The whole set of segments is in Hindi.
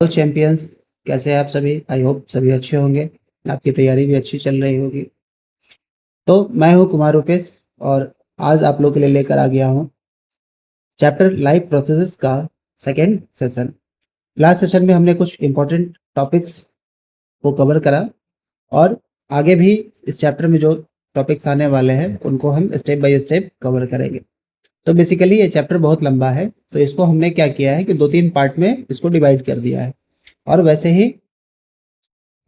हेलो चैंपियंस, कैसे हैं आप सभी? आई होप सभी अच्छे होंगे। आपकी तैयारी भी अच्छी चल रही होगी। तो मैं हूं कुमार रूपेश और आज आप लोग के लिए लेकर आ गया हूं चैप्टर लाइफ प्रोसेसेस का सेकंड सेशन। लास्ट सेशन में हमने कुछ इंपॉर्टेंट टॉपिक्स को कवर करा और आगे भी इस चैप्टर में जो टॉपिक्स आने वाले हैं उनको हम स्टेप बाय स्टेप कवर करेंगे। तो बेसिकली ये चैप्टर बहुत लंबा है, तो इसको हमने क्या किया है कि 2-3 पार्ट में इसको डिवाइड कर दिया है और वैसे ही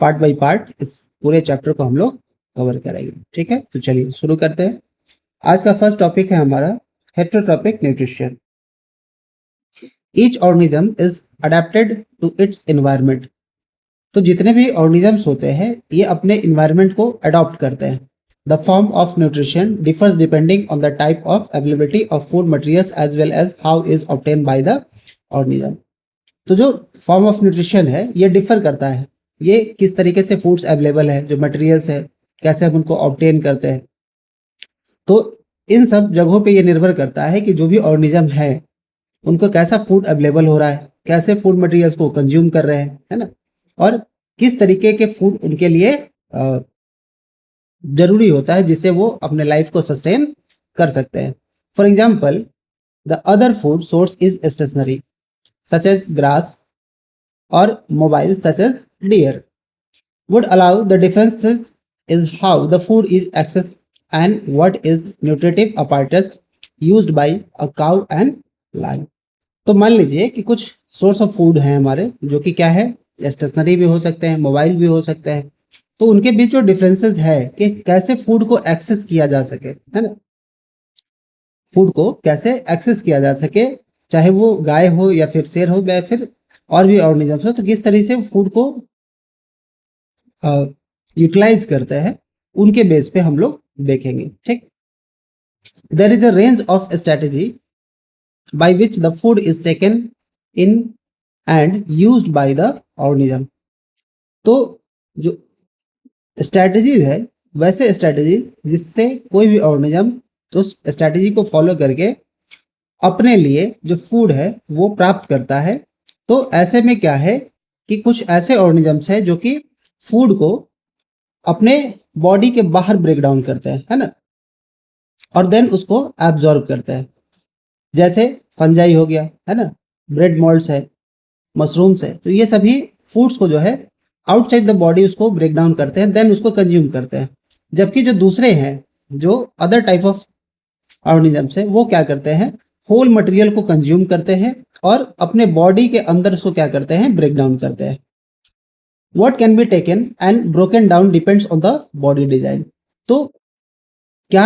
पार्ट बाय पार्ट इस पूरे चैप्टर को हम लोग कवर करेंगे। ठीक है, तो चलिए शुरू करते हैं। आज का फर्स्ट टॉपिक है हमारा heterotrophic nutrition. Each organism is adapted to its environment. तो जितने भी ऑर्गेनिजम्स होते हैं ये अपने इन्वायरमेंट को अडॉप्ट करते हैं। The form of nutrition differs depending on the type of availability of food materials as well as how is obtain by the organism. तो जो फॉर्म ऑफ न्यूट्रिशन है ये डिफर करता है, ये किस तरीके से फूड्स अवेलेबल है, जो मटेरियल्स है कैसे हम उनको ऑब्टेन करते हैं। तो इन सब जगहों पे ये निर्भर करता है कि जो भी ऑर्गेनिज्म है उनको कैसा फूड अवेलेबल हो रहा है, कैसे फूड मटेरियल्स को कंज्यूम कर रहे हैं, है ना, और किस तरीके के फूड उनके लिए जरूरी होता है जिससे वो अपने लाइफ को सस्टेन कर सकते हैं। For example, the other food source is stationary such as grass or mobile such as deer would allow the differences is how the food is accessed and what is nutritive apparatus used by a cow and lion। तो मान लीजिए कि कुछ सोर्स ऑफ फूड हैं हमारे जो कि क्या है, स्टेशनरी भी हो सकते हैं, मोबाइल भी हो सकते हैं। तो उनके बीच जो डिफरेंसेस है कि कैसे फूड को एक्सेस किया जा सके, है ना, फूड को कैसे एक्सेस किया जा सके, चाहे वो गाय हो या फिर शेर हो या फिर और भी ऑर्गेनिजम्स हो, तो किस तरह से फूड को यूटिलाइज करते हैं उनके बेस पे हम लोग देखेंगे। ठीक, there is a range of strategy by which the food is taken in and used by the organism. तो जो स्ट्रेटेजीज है, वैसे स्ट्रेटेजी जिससे कोई भी ऑर्गेनिज्म उस स्ट्रेटेजी को फॉलो करके अपने लिए जो फूड है वो प्राप्त करता है। तो ऐसे में क्या है कि कुछ ऐसे ऑर्गेनिजम्स है जो कि फूड को अपने बॉडी के बाहर ब्रेक डाउन करते हैं, है ना, और देन उसको एब्जॉर्ब करते हैं। जैसे फंजाई हो गया, है ना, ब्रेड मोल्ड्स है, मशरूम्स है, तो ये सभी फूड्स को जो है आउटसाइड द बॉडी उसको ब्रेक डाउन करते हैं, देन उसको कंज्यूम करते हैं। जबकि जो दूसरे हैं, जो अदर टाइप ऑफ ऑर्गेनिजम्स है, वो क्या करते हैं, होल मटेरियल को कंज्यूम करते हैं और अपने बॉडी के अंदर उसको क्या करते हैं, ब्रेक डाउन करते हैं। What can be taken and broken down depends on the body design। तो क्या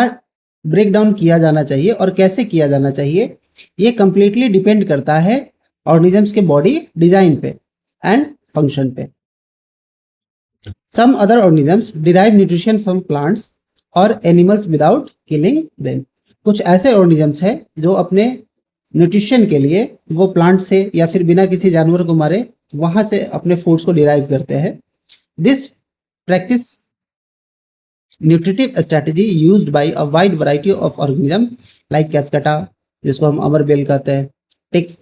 ब्रेक डाउन किया जाना चाहिए और कैसे किया जाना चाहिए, ये कंप्लीटली डिपेंड करता है ऑर्गेनिजम्स के बॉडी डिजाइन पे एंड फंक्शन पे। Some other organisms derive nutrition from plants और एनिमल्स विदाउट किलिंग देम। कुछ ऐसे ऑर्गेनिजम्स हैं जो अपने न्यूट्रिशन के लिए वो प्लांट से या फिर बिना किसी जानवर को मारे वहां से अपने फूड्स को डिराइव करते हैं। This practice nutritive strategy used by a wide variety of organism like cuscuta, जिसको हम अमरबेल कहते हैं, ticks,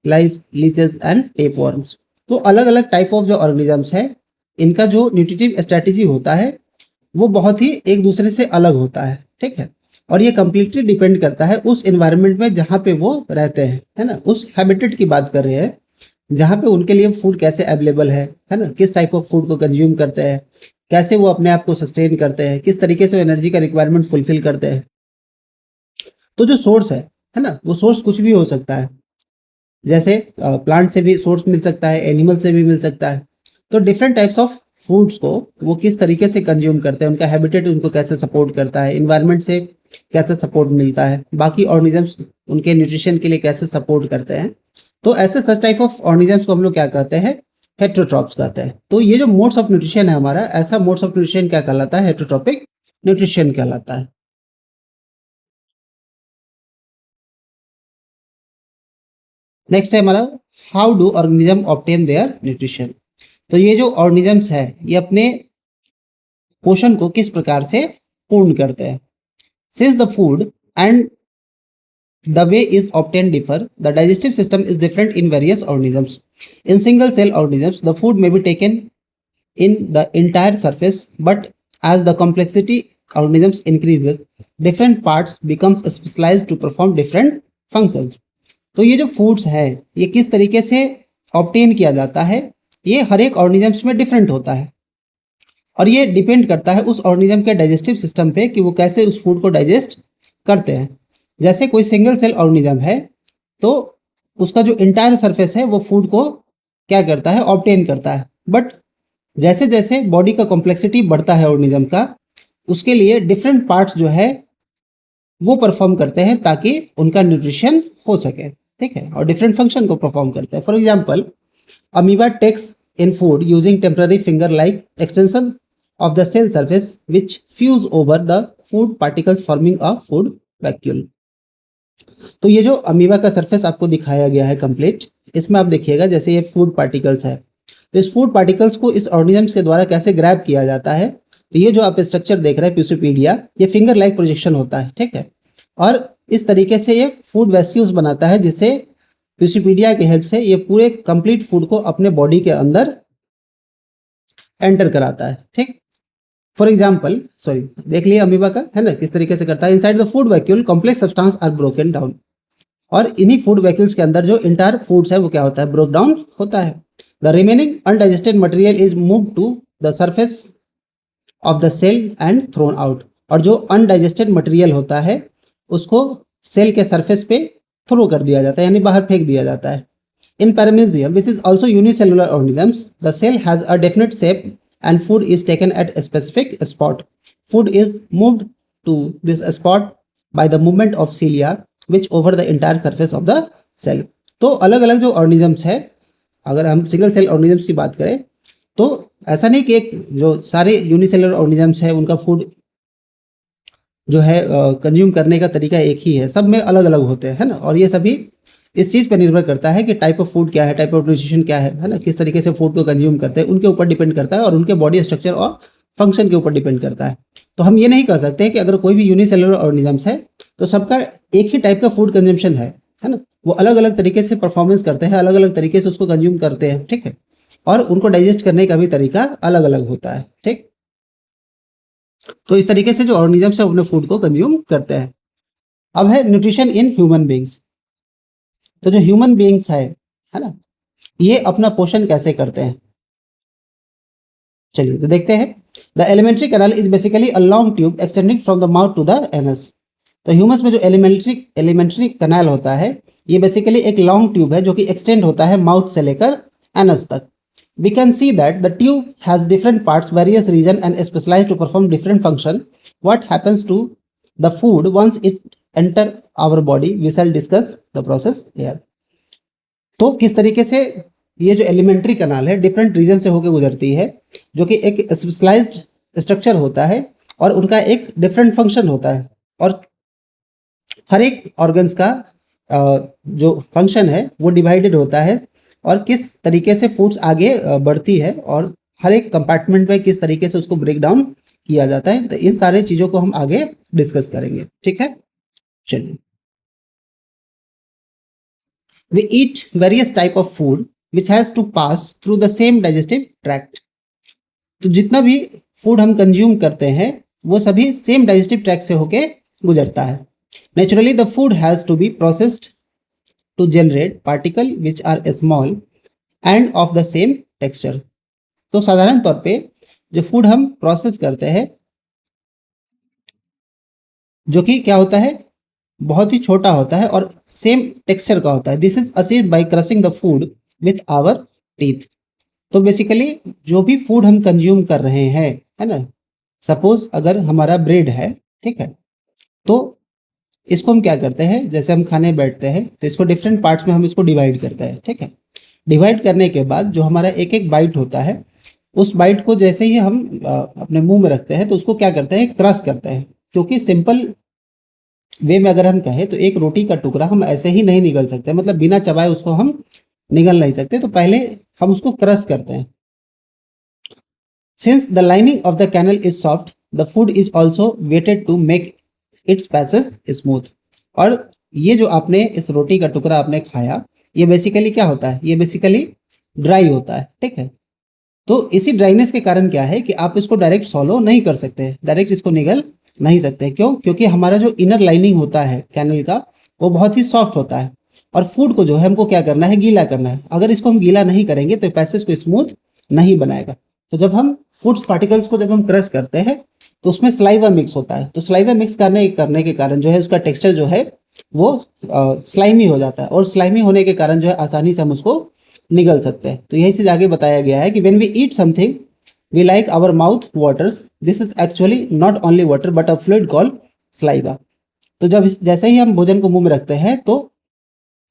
lice, leeches and tapeworms. तो अलग अलग टाइप ऑफ जो ऑर्गेनिजम्स है, इनका जो न्यूट्रिटिव स्ट्रेटजी होता है वो बहुत ही एक दूसरे से अलग होता है। ठीक है, और ये कंप्लीटली डिपेंड करता है उस एनवायरनमेंट में जहाँ पे वो रहते हैं, है ना, उस हैबिटेट की बात कर रहे हैं जहाँ पे उनके लिए फूड कैसे अवेलेबल है ना, किस टाइप ऑफ फूड को कंज्यूम करते हैं, कैसे वो अपने आप को सस्टेन करते हैं, किस तरीके से एनर्जी का रिक्वायरमेंट फुलफिल करते हैं। तो जो सोर्स है ना, वो सोर्स कुछ भी हो सकता है, जैसे प्लांट से भी सोर्स मिल सकता है, एनिमल से भी मिल सकता है। तो डिफरेंट टाइप्स ऑफ फूड्स को वो किस तरीके से कंज्यूम करते हैं, उनका हैबिटेट उनको कैसे सपोर्ट करता है, इन्वायरमेंट से कैसे सपोर्ट मिलता है, बाकी ऑर्गेनिजम्स उनके न्यूट्रिशन के लिए कैसे सपोर्ट करते हैं। तो ऐसे सच टाइप ऑफ ऑर्गेनिजम्स को हम लोग क्या कहते हैं, हेटेरोट्रॉप्स कहते हैं। तो ये जो मोड्स ऑफ न्यूट्रिशन है हमारा, ऐसा मोड्स ऑफ न्यूट्रिशन क्या कहलाता है, हेटेरोट्रॉपिक न्यूट्रिशन कहलाता है। नेक्स्ट है हमारा how do organism obtain their nutrition. तो ये जो ऑर्गेनिजम्स है ये अपने पोषण को किस प्रकार से पूर्ण करते हैं। Since the food and the way is obtained differ. The digestive system is different in various organisms. In single cell organisms, the food may be taken in the entire surface, but as the complexity organisms increases, different parts becomes specialized to perform different functions. तो ये जो फूड्स है ये किस तरीके से ऑब्टेन किया जाता है, ये हर एक ऑर्गेनिजम्स में डिफरेंट होता है और ये डिपेंड करता है उस ऑर्गेनिज्म के डाइजेस्टिव सिस्टम पे कि वो कैसे उस फूड को डाइजेस्ट करते हैं। जैसे कोई सिंगल सेल ऑर्गेनिज्म है तो उसका जो इंटायर सरफेस है वो फूड को क्या करता है, ऑब्टेन करता है। बट जैसे जैसे बॉडी का कॉम्प्लेक्सिटी बढ़ता है ऑर्गेनिज्म का, उसके लिए डिफरेंट पार्ट्स जो है वो परफॉर्म करते हैं ताकि उनका न्यूट्रिशन हो सके, ठीक है, और डिफरेंट फंक्शन को परफॉर्म करते हैं। For example, amoeba takes in food using temporary finger-like extension of the cell surface which fuse over the food particles forming a food vacuole। तो ये जो अमीबा का सरफेस आपको दिखाया गया है कंप्लीट, इसमें आप देखिएगा जैसे ये फूड पार्टिकल्स है, तो इस फूड पार्टिकल्स को इस ऑर्गेनिजम्स के द्वारा कैसे ग्रैब किया जाता है। तो ये जो आप स्ट्रक्चर देख रहे हैं प्यूसिपीडिया, ये फिंगर लाइक प्रोजेक्शन होता है, ठीक है, और इस तरीके से ये फूड वैक्यूल्स बनाता है जिससे प्यूसिपीडिया की हेल्प से ये पूरे कंप्लीट फूड को अपने बॉडी के अंदर एंटर कराता है, ठीक। फॉर एग्जाम्पल, सॉरी, देख लिए अमीबा का है ना किस तरीके से करता है। Inside the food vacuole complex substance are broken down, और इन्हीं फूड वैक्यूल्स के अंदर जो इंटायर फूड्स है वो क्या होता है, ब्रोक डाउन होता है। The remaining undigested material is move to the surface of the cell and thrown out, और जो अनडाइजेस्टेड मटेरियल होता है उसको सेल के सरफेस पे थ्रो कर दिया जाता है, यानी बाहर फेंक दिया जाता है। In Paramecium, which is also unicellular organisms, the cell has a definite shape and food is taken at a specific spot. Food is moved to this spot by the movement of cilia, which over the entire surface of the cell. तो अलग अलग जो ऑर्गेनिजम्स है, अगर हम सिंगल सेल ऑर्गेनिजम्स की बात करें तो ऐसा नहीं कि एक जो सारे यूनिसेलुलर ऑर्गेनिजम्स है उनका फूड जो है कंज्यूम करने का तरीका एक ही है, सब में अलग अलग होते हैं, है ना। और ये सभी इस चीज़ पर निर्भर करता है कि टाइप ऑफ फूड क्या है, टाइप ऑफ न्यूट्रिशन क्या है ना, किस तरीके से फूड को कंज्यूम करते हैं, उनके ऊपर डिपेंड करता है और उनके बॉडी स्ट्रक्चर और फंक्शन के ऊपर डिपेंड करता है। तो हम ये नहीं कह सकते कि अगर कोई भी यूनिसेलुलर ऑर्गेनिजम्स है तो सबका एक ही टाइप का फूड कंजम्पशन है ना, वो अलग अलग तरीके से परफॉर्मेंस करते हैं, अलग अलग तरीके से उसको कंज्यूम करते हैं, ठीक है, और उनको डाइजेस्ट करने का भी तरीका अलग अलग होता है, ठीक। तो इस तरीके से जो ऑर्गेनिजम्स है अपने फूड को कंज्यूम करते हैं। अब है न्यूट्रिशन इन ह्यूमन बींग्स। तो जो ह्यूमन बीइंग्स है ना, ये अपना पोषण कैसे करते हैं, चलिए तो देखते हैं। The alimentary canal is basically a long tube extending from the mouth to the anus. तो ह्यूमंस में जो एलिमेंट्री कैनाल होता है ये बेसिकली एक लॉन्ग ट्यूब है जो कि एक्सटेंड होता है माउथ से लेकर एनस तक। We can see that the tube has different parts, various region and specialized to perform different function. What happens to the food once it enter our body, we shall discuss the process here. तो किस तरीके से ये जो एलिमेंट्री कैनाल है डिफरेंट रीजन से होकर गुजरती है, जो कि एक स्पेशलाइज्ड स्ट्रक्चर होता है और उनका एक डिफरेंट फंक्शन होता है, और हर एक ऑर्गन्स का जो फंक्शन है वो डिवाइडेड होता है, और किस तरीके से फूड्स आगे बढ़ती है और हर एक कंपार्टमेंट में किस तरीके से उसको ब्रेक डाउन किया जाता है। तो इन सारे चीज़ों को हम आगे डिस्कस करेंगे, ठीक है। चलिए, we eat various type of food which has to pass through the same digestive tract। तो जितना भी फूड हम कंज्यूम करते हैं वो सभी सेम डाइजेस्टिव ट्रैक्ट से होके गुजरता है। Naturally the food has to be processed to generate particle which are small and of the same texture. तो साधारण तौर पे जो फूड हम प्रोसेस करते हैं जो कि क्या होता है, बहुत ही छोटा होता है और सेम टेक्सचर का होता है। This is achieved by crushing the food with our teeth. तो बेसिकली जो भी फूड हम कंज्यूम कर रहे हैं, है ना, सपोज अगर हमारा ब्रेड है, ठीक है, तो इसको हम क्या करते हैं, जैसे हम खाने बैठते हैं तो इसको डिफरेंट पार्ट्स में हम इसको डिवाइड करते हैं, ठीक है। डिवाइड करने के बाद जो हमारा एक एक बाइट होता है, उस बाइट को जैसे ही हम अपने मुंह में रखते हैं तो उसको क्या करते हैं, क्रश करते हैं। क्योंकि सिंपल वे में अगर हम कहें तो एक रोटी का टुकड़ा हम ऐसे ही नहीं निगल सकते, मतलब बिना चबाए उसको हम निगल नहीं सकते, तो पहले हम उसको क्रश करते हैं। Since the lining of the canal is soft, the food is also wetted to make its passage smooth. और ये जो आपने इस रोटी का टुकड़ा आपने खाया, ये बेसिकली क्या होता है, ये बेसिकली ड्राई होता है, ठीक है। तो इसी ड्राइनेस के कारण क्या है कि आप इसको डायरेक्ट सॉलो नहीं कर सकते, डायरेक्ट इसको निगल नहीं सकते। क्यों? क्योंकि हमारा जो इनर लाइनिंग होता है कैनल का, वो बहुत ही सॉफ्ट होता है और फूड को जो है हमको क्या करना है, गीला करना है। अगर इसको हम गीला नहीं करेंगे तो पैसेज को स्मूथ नहीं बनाएगा। तो जब हम फूड्स पार्टिकल्स को जब हम क्रश करते हैं तो उसमें सलाइवा मिक्स होता है। तो सलाइवा मिक्स करने के कारण जो है उसका टेक्सचर जो है वो स्लाइमी हो जाता है और स्लाइमी होने के कारण जो है आसानी से हम उसको निगल सकते हैं। तो यही चीज आगे बताया गया है कि when we eat something we like our mouth waters, this is actually not only water but a fluid called saliva. तो जब जैसे ही हम भोजन को मुंह में रखते हैं तो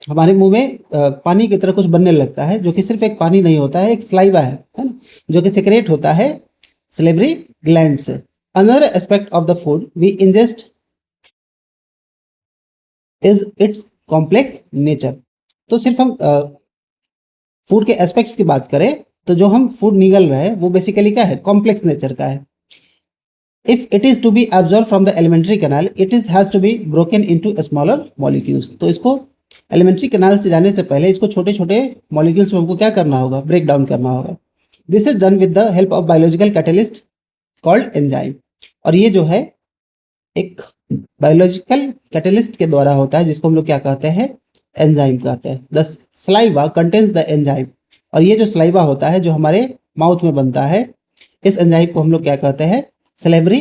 हमारे मुंह में पानी की तरह कुछ बनने लगता है, जो कि सिर्फ एक पानी नहीं होता है, एक सलाइवा है ना, जो कि सेक्रेट होता है सलेवरी ग्लैंड से। Another aspect of the food we ingest is its complex nature. तो सिर्फ हम फूड के एस्पेक्ट्स की बात करें तो जो हम फूड निगल रहे हैं वो बेसिकली क्या है, कॉम्प्लेक्स नेचर का है। If it is to be absorb from the alimentary canal it is has to be broken into smaller molecules. तो इसको एलिमेंट्री कैनाल से जाने से पहले इसको छोटे छोटे मॉलिक्यूल्स में हमको क्या करना होगा, ब्रेक डाउन करना होगा। This is done with the help of biological catalyst called enzyme. और ये जो है एक बायोलॉजिकल कैटलिस्ट के द्वारा होता है जिसको हम लोग क्या कहते हैं, एंजाइम कहते हैं। The saliva contains the enzyme. और ये जो सलाइवा होता है जो हमारे माउथ में बनता है, इस एंजाइम को हम लोग क्या कहते हैं, salivary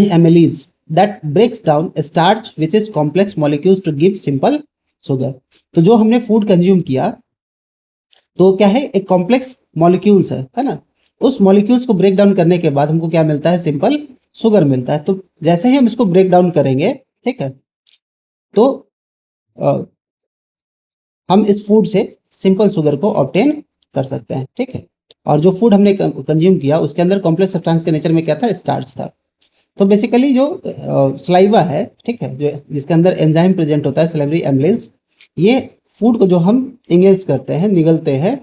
amylase that breaks down starch which is complex molecules to give simple sugar. तो जो हमने फूड कंज्यूम किया तो क्या है, एक कॉम्प्लेक्स मॉलिक्यूल्स है ना। उस मॉलिक्यूल्स को ब्रेक डाउन करने के बाद हमको क्या मिलता है, सिंपल शुगर मिलता है। तो जैसे ही हम इसको ब्रेक डाउन करेंगे, ठीक है, तो अ, हम इस फूड से सिंपल शुगर को ऑब्टेन कर सकते हैं, ठीक है। और जो फूड हमने कंज्यूम किया उसके अंदर कॉम्प्लेक्स सब्सटेंस के नेचर में क्या था, स्टार्च था। तो बेसिकली जो सलाइवा है, ठीक है, जो जिसके अंदर एंजाइम प्रेजेंट होता है सलेवरी एमिलेज, ये फूड को जो हम इंगेज करते हैं, निगलते हैं,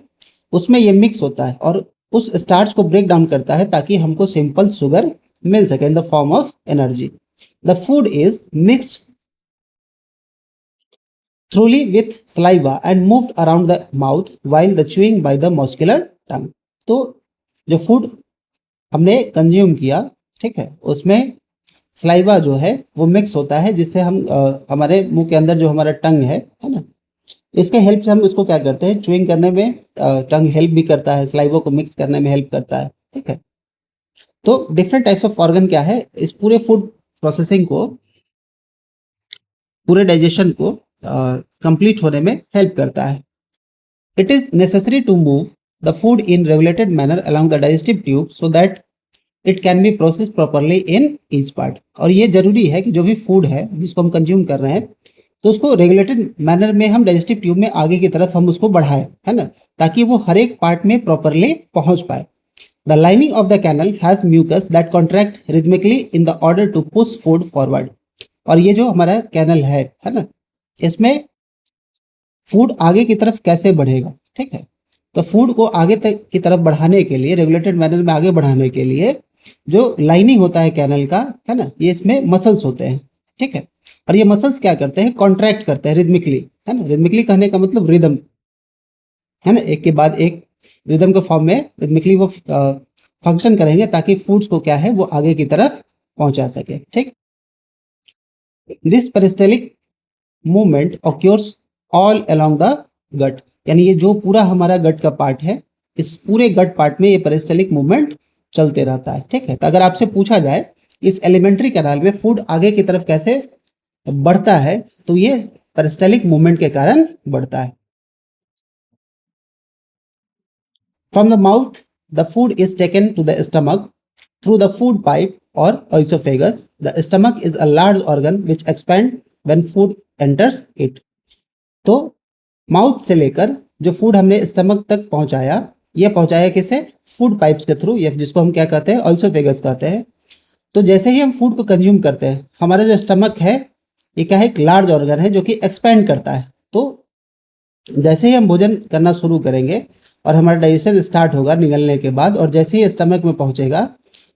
उसमें ये मिक्स होता है और उस स्टार्च को ब्रेक डाउन करता है ताकि हमको सिंपल शुगर मिल सके इन the form of energy. The food is mixed thoroughly with saliva and moved around the mouth while the chewing by the muscular tongue। तो जो फूड हमने कंज्यूम किया, ठीक है, उसमें सलाइवा जो है वो मिक्स होता है जिससे हम हमारे मुंह के अंदर जो हमारा टंग है ना, इसके हेल्प से हम इसको क्या करते हैं, च्युइंग करने में टंग हेल्प भी करता है, सलाइवा को मिक्स करने में हेल्प करता है, ठीक है। तो डिफरेंट टाइप्स ऑफ ऑर्गन क्या है, इस पूरे फूड प्रोसेसिंग को, पूरे डाइजेशन को कंप्लीट होने में हेल्प करता है। It is necessary to move the food in regulated manner along the digestive tube so that it can be process properly in each part. और ये जरूरी है कि जो भी फूड है जिसको हम कंज्यूम कर रहे हैं तो उसको रेगुलेटेड मैनर में हम डाइजेस्टिव ट्यूब में आगे की तरफ हम उसको बढ़ाएं, है ना, ताकि वो हर एक पार्ट में प्रॉपरली पहुंच पाए। The lining of the canal has mucus that contract rhythmically in the order to push food forward. और ये जो हमारा कैनल है ना, इसमें फूड आगे की तरफ कैसे बढ़ेगा, ठीक है। तो फूड को आगे तक की तरफ बढ़ाने के लिए, रेगुलेटेड मैनर में आगे बढ़ाने के लिए जो लाइनिंग होता है कैनल का, है ना, ये इसमें मसल्स होते हैं, ठीक है। और ये मसल्स क्या करते हैं, कॉन्ट्रैक्ट करते हैं रिदमिकली, है ना। रिदमिकली कहने का मतलब रिदम, है ना, एक के बाद एक रिदम के फॉर्म में रिदमिकली वो फंक्शन करेंगे ताकि फूड्स को क्या है वो आगे की तरफ पहुंचा सके, ठीक। This peristaltic movement occurs all along the gut. यानी ये जो पूरा हमारा गट का पार्ट है, इस पूरे गट पार्ट में ये पेरिस्टलिक मूवमेंट चलते रहता है, ठीक है। तो अगर आपसे पूछा जाए इस एलिमेंट्री कैनाल में फूड आगे की तरफ कैसे बढ़ता है, तो ये पेरिस्टलिक मूवमेंट के कारण बढ़ता है। From the mouth the food is taken to the stomach through the food pipe or esophagus. The stomach is a large organ which expand when food enters it। तो माउथ से लेकर जो फूड हमने स्टमक तक पहुंचाया, ये पहुंचाया किसे, फूड पाइप्स के थ्रू, या जिसको हम क्या कहते हैं, ऑइसोफेगस कहते हैं। तो जैसे ही हम फूड को कंज्यूम करते हैं, हमारा जो स्टमक है ये क्या है, एक लार्ज ऑर्गन है जो कि एक्सपेंड करता है। तो जैसे ही हम भोजन करना शुरू करेंगे और हमारा डाइजेशन स्टार्ट होगा निगलने के बाद, और जैसे ही स्टमक में पहुंचेगा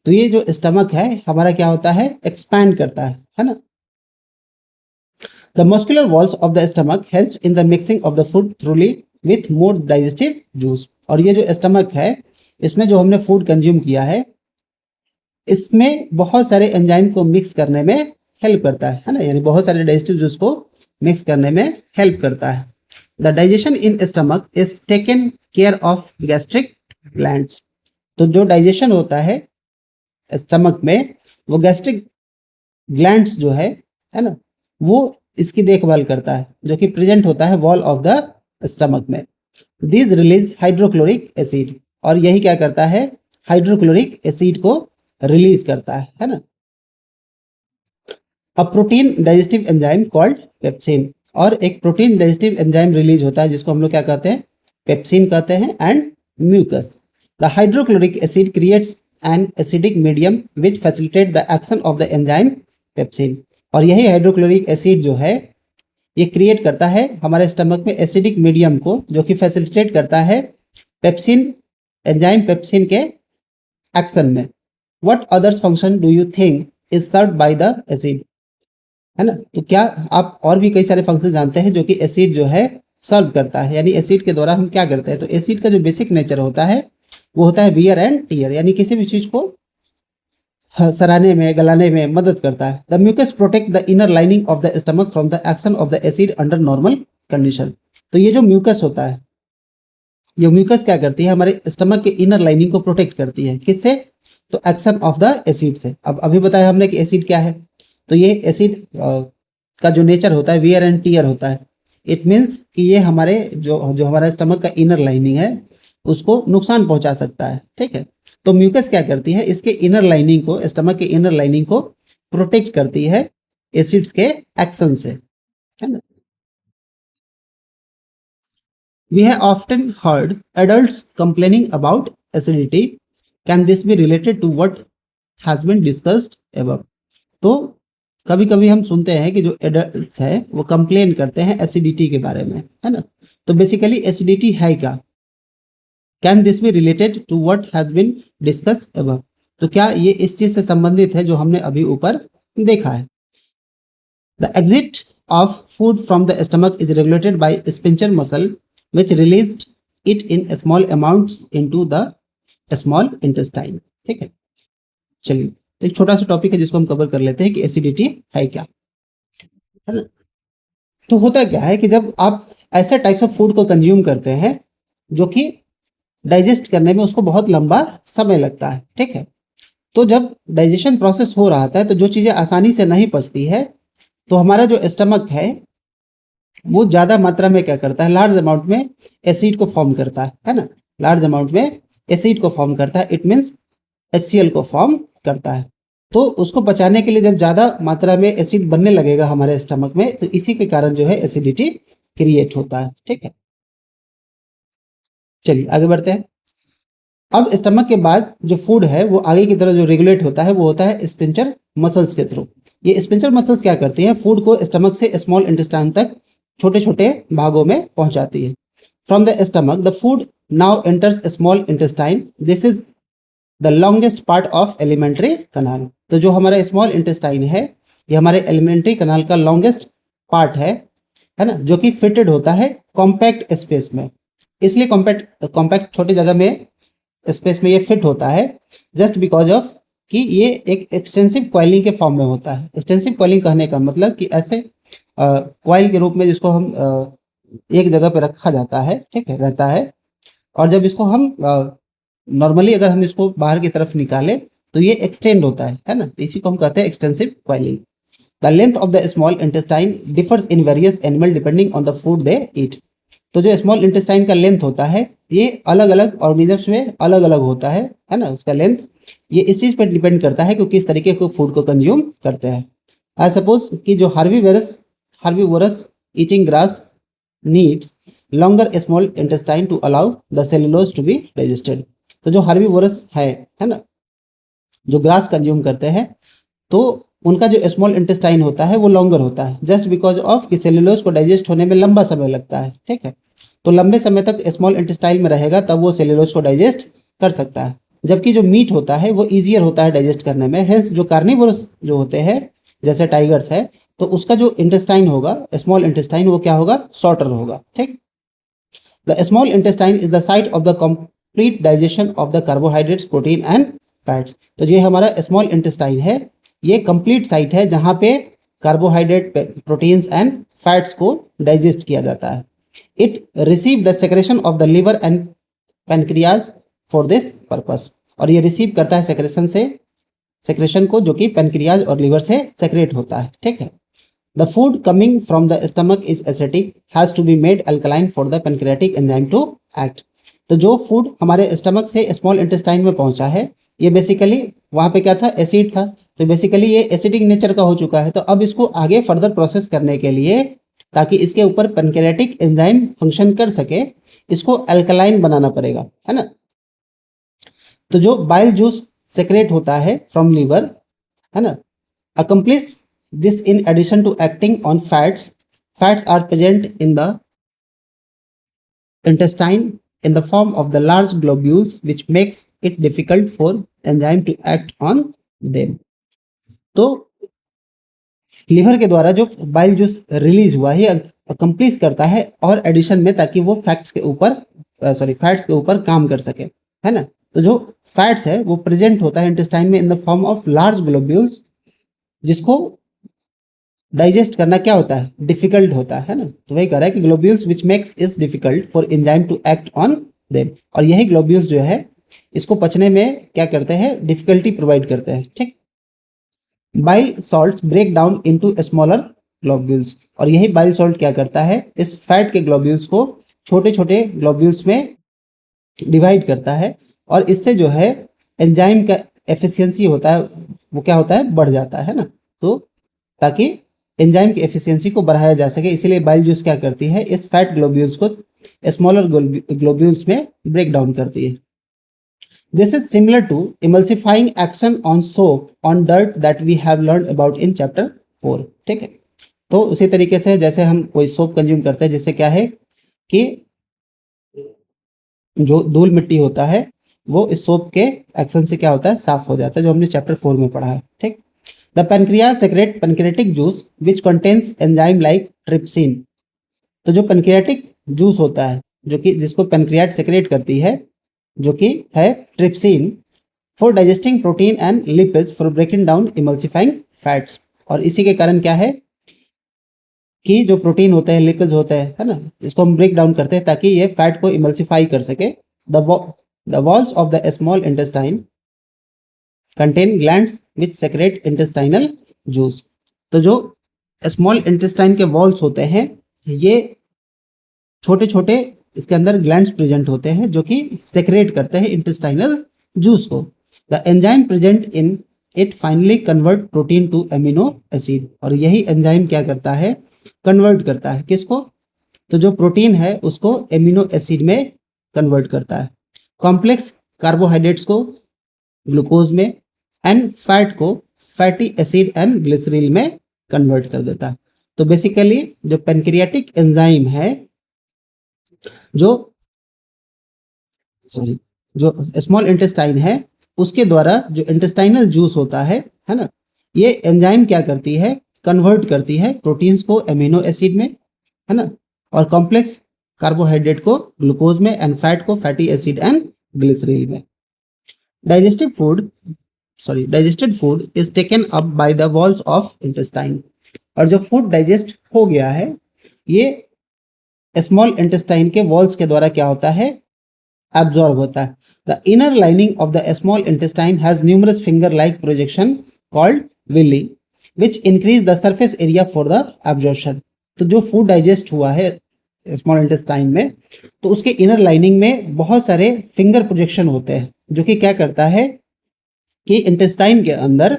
तो ये जो स्टमक है हमारा क्या होता है, एक्सपैंड करता है ना। The muscular walls of the stomach helps in the mixing of the food थ्रूली with more digestive juice. और ये जो स्टमक है, इसमें जो हमने फूड कंज्यूम किया है, इसमें बहुत सारे एंजाइम को मिक्स करने में हेल्प करता है ना, यानी बहुत सारे डाइजेस्टिव जूस को मिक्स करने में हेल्प करता है। The digestion in stomach is taken care of gastric glands. तो जो डाइजेशन होता है स्टमक में, वो गैस्ट्रिक ग्लैंड्स जो है ना, वो इसकी देखभाल करता है, जो कि प्रेजेंट होता है वॉल ऑफ द स्टमक में। दिस रिलीज हाइड्रोक्लोरिक एसिड, और यही क्या करता है, हाइड्रोक्लोरिक एसिड को रिलीज करता है ना। A protein digestive enzyme called pepsin, और एक प्रोटीन डाइजेस्टिव एंजाइम रिलीज होता है जिसको हम लोग क्या कहते हैं, पेप्सिन कहते हैं, and mucus. The hydrochloric acid creates an acidic medium which facilitate the action of the enzyme pepsin. और यही हाइड्रोक्लोरिक एसिड जो है, ये क्रिएट करता है हमारे स्टमक में एसिडिक मीडियम को, जो कि फैसिलिटेट करता है पेप्सिन, एंजाइम पेप्सिन के एक्शन में। What others function do you think is served by the acid, है ना। तो क्या आप और भी कई सारे फंक्शन जानते हैं जो कि एसिड जो है सर्व करता है, यानी एसिड के द्वारा हम क्या करते हैं। तो एसिड का जो बेसिक नेचर होता है वो होता है वियर एंड टीयर, यानी किसी भी चीज को सराने में, गलाने में मदद करता है। The mucus protect the inner lining of the stomach from the action of the acid under normal condition. तो ये जो म्यूकस होता है, ये म्यूकस क्या करती है, हमारे स्टमक के इनर लाइनिंग को प्रोटेक्ट करती है। किससे, तो एक्शन ऑफ द एसिड से। अब अभी बताया हमने कि एसिड क्या है, तो ये एसिड का जो नेचर होता है वियर एंड टीयर होता है। इट मीन्स कि ये हमारे जो हमारा स्टमक का इनर लाइनिंग है उसको नुकसान पहुंचा सकता है, ठीक है। तो म्यूकस क्या करती है, इसके इनर लाइनिंग को, स्टमक के इनर लाइनिंग को प्रोटेक्ट करती है एसिड्स के एक्शन से, है ना। We have often heard adults complaining about acidity. Can this be related to what has been discussed above? तो कभी कभी हम सुनते हैं कि जो एडल्ट्स है वो कंप्लेन करते हैं एसिडिटी के बारे में, है ना। तो बेसिकली एसिडिटी है क्या, can this be related to what has been discuss above. तो क्या ये इस चीज से संबंधित है जो हमने अभी ऊपर देखा है। The exit of food from the stomach is regulated bye sphincter muscle which released it in small amounts into the small intestine। ठीक है, चलिए एक छोटा सा टॉपिक है जिसको हम कवर कर लेते हैं कि एसिडिटी है क्या, है ना। तो होता क्या है कि जब आप ऐसे टाइप्स ऑफ फूड को कंज्यूम करते हैं जो कि डाइजेस्ट करने में उसको बहुत लंबा समय लगता है, ठीक है। तो जब डाइजेशन प्रोसेस हो रहा है तो जो चीज़ें आसानी से नहीं पचती है, तो हमारा जो स्टमक है वो ज़्यादा मात्रा में क्या करता है, लार्ज अमाउंट में एसिड को फॉर्म करता है ना। लार्ज अमाउंट में एसिड को फॉर्म करता है, इट मीन्स HCl को फॉर्म करता है। तो उसको पचाने के लिए जब ज़्यादा मात्रा में एसिड बनने लगेगा हमारे स्टमक में, तो इसी के कारण जो है एसिडिटी क्रिएट होता है, ठीक है। चलिए आगे बढ़ते हैं। अब स्टमक के बाद जो फूड है वो आगे की तरह जो रेगुलेट होता है वो होता है स्पिंचर मसल्स के थ्रू। ये स्पिंचर मसल्स क्या करती हैं, फूड को स्टमक से स्मॉल इंटेस्टाइन तक छोटे छोटे भागों में पहुंचाती है। From the stomach the food now enters small intestine, this is the longest part of elementary कनाल। तो जो हमारा स्मॉल इंटेस्टाइन है ये हमारे एलिमेंट्री कनाल का लॉन्गेस्ट पार्ट है ना, जो कि फिटेड होता है कॉम्पैक्ट स्पेस में। इसलिए कॉम्पैक्ट छोटी जगह में स्पेस में ये फिट होता है जस्ट बिकॉज ऑफ कि ये एक एक्सटेंसिव कॉइलिंग के फॉर्म में होता है। एक्सटेंसिव कॉइलिंग कहने का मतलब कि ऐसे कॉइल के रूप में जिसको हम एक जगह पे रखा जाता है, ठीक है, रहता है। और जब इसको हम नॉर्मली अगर हम इसको बाहर की तरफ निकालें तो ये एक्सटेंड होता है ना। तो इसी को हम कहते हैं extensive coiling. The length of the small intestine differs in various animal depending on the food they eat. तो जो स्मॉल इंटेस्टाइन का लेंथ होता है ये अलग अलग ऑर्गेनिजम्स में अलग अलग होता है ना, उसका लेंथ। ये इस चीज़ पर डिपेंड करता है कि किस तरीके के फूड को कंज्यूम करते हैं। आई सपोज कि जो herbivorous eating grass needs longer small intestine to allow the cellulose to be digested. तो जो हार्बीवोरस है ना, जो ग्रास कंज्यूम करते हैं, तो उनका जो स्मॉल इंटेस्टाइन होता है वो लॉन्गर होता है जस्ट बिकॉज ऑफ कि सेलुलोज को डाइजेस्ट होने में लंबा समय लगता है, ठीक है। तो लंबे समय तक स्मॉल इंटेस्टाइन में रहेगा तब वो सेलुलोज को डाइजेस्ट कर सकता है। जबकि जो मीट होता है वो ईजियर होता है डाइजेस्ट करने में। हेंस जो कार्निवोरस जो होते हैं जैसे टाइगर्स है, तो उसका जो इंटेस्टाइन होगा, स्मॉल इंटेस्टाइन, वो क्या होगा, शॉर्टर होगा, ठीक। The small intestine is the site of the complete digestion of the carbohydrates, protein and fats. तो ये हमारा स्मॉल इंटेस्टाइन है, ये कंप्लीट साइट है जहाँ पे कार्बोहाइड्रेट, प्रोटीन्स एंड फैट्स को डाइजेस्ट किया जाता है। It receive the secretion of the liver and pancreas for this purpose. और ये रिसीव करता है सेक्रेशन को, जो कि पैनक्रियाज और लिवर से सेक्रेट होता है, ठीक है। The food coming from the stomach is acidic, has to be made alkaline for the pancreatic enzyme to act. तो जो फूड हमारे स्टमक से स्मॉल इंटेस्टाइन में पहुंचा है, ये बेसिकली वहाँ पे क्या था, एसिड था, तो बेसिकली ये एसिडिक नेचर का हो चुका है। तो अब इसको आगे फर्दर प्रोसेस करने के लिए, ताकि इसके ऊपर पैनक्रियाटिक एंजाइम फंक्शन कर सके, इसको अल्कलाइन बनाना पड़ेगा, है ना। तो जो बाइल जूस सेक्रेट होता है फ्रॉम लीवर, है ना, accomplish this in addition to acting on fats. Fats are present in the intestine in the form of the large globules, which makes it difficult for enzyme to act on them. तो लीवर के द्वारा जो बाइल जूस रिलीज हुआ है, अकम्प्लिश करता है और एडिशन में, ताकि वो फैट्स के ऊपर काम कर सके, है ना। तो जो फैट्स है वो प्रेजेंट होता है इंटेस्टाइन में इन the form of large globules, जिसको डाइजेस्ट करना क्या होता है, डिफिकल्ट होता है ना। तो वही कह रहा है कि globules which makes is difficult for enzyme to act on them. और यही ग्लोब्यूल्स जो है इसको पचने में क्या करते हैं, डिफिकल्टी प्रोवाइड करते हैं, ठीक। Bile salts break down into smaller globules. और यही बाइल सॉल्ट क्या करता है, इस फैट के ग्लोब्यूल्स को छोटे छोटे ग्लोब्यूल्स में डिवाइड करता है, और इससे जो है एंजाइम का एफिशिएंसी होता है, वो क्या होता है, बढ़ जाता है ना। तो ताकि एंजाइम की एफिशिएंसी को बढ़ाया जा सके, इसीलिए बाइल जूस क्या करती है, इस फैट ग्लोब्यूल्स को स्मॉलर ग्लोब्यूल्स में ब्रेक डाउन करती है। This is similar to emulsifying action on soap on dirt that we have learn about in chapter 4, ठीक है। तो उसी तरीके से जैसे हम कोई सोप कंज्यूम करते हैं, जिससे क्या है कि जो धूल मिट्टी होता है वो इस सोप के एक्शन से क्या होता है, साफ हो जाता है, जो हमने चैप्टर 4 में पढ़ा है, ठीक। The pancreas secrete pancreatic juice which contains enzyme like trypsin. तो जो पैनक्रियाटिक जूस होता है, जो कि जिसको पैनक्रियाट सेक्रेट करती है, जो कि है trypsin, for digesting protein and lipids, for breaking down emulsifying fats. और इसी के कारण क्या है कि जो प्रोटीन होते हैं, लिपिड्स होते हैं, है ना, इसको हम ब्रेक डाउन करते हैं ताकि ये फैट को इमल्सिफाई कर सके। The walls of the small intestine contain glands which secrete intestinal juice. तो जो स्मॉल इंटेस्टाइन के वॉल्स होते हैं, ये छोटे छोटे इसके अंदर ग्लैंड्स प्रेजेंट होते हैं, जो कि सेक्रेट करते हैं इंटेस्टाइनल जूस को। The enzyme present in it finally convert protein to amino acid. और यही एंजाइम क्या करता है, कन्वर्ट करता है किसको, तो जो प्रोटीन है उसको एमिनो एसिड में कन्वर्ट करता है। कॉम्प्लेक्स कार्बोहाइड्रेट्स को ग्लूकोज में, एंड फैट को फैटी एसिड एंड ग्लिसरीन में कन्वर्ट कर देता है। तो बेसिकली जो पैनक्रियाटिक एंजाइम है, जो स्मॉल इंटेस्टाइन है, उसके द्वारा जो इंटेस्टाइनल जूस होता है ना, ये एंजाइम क्या करती है, कन्वर्ट करती है प्रोटीन्स को एमिनो एसिड में, है ना, और कॉम्प्लेक्स कार्बोहाइड्रेट को ग्लूकोज में, एंड फैट को फैटी एसिड एंड ग्लिसरीन में। Digested food is taken up by the walls of intestine. और जो फूड डाइजेस्ट हो गया है, ये स्मॉल इंटेस्टाइन के वॉल्स के द्वारा क्या होता है, एब्जॉर्ब होता है। The inner lining of the small intestine has numerous finger like projection called villi, which increase the surface area for the absorption. तो जो फूड डाइजेस्ट हुआ है स्मॉल इंटेस्टाइन में, तो उसके इनर लाइनिंग में बहुत सारे फिंगर प्रोजेक्शन होते हैं, जो कि क्या करता है कि इंटेस्टाइन के अंदर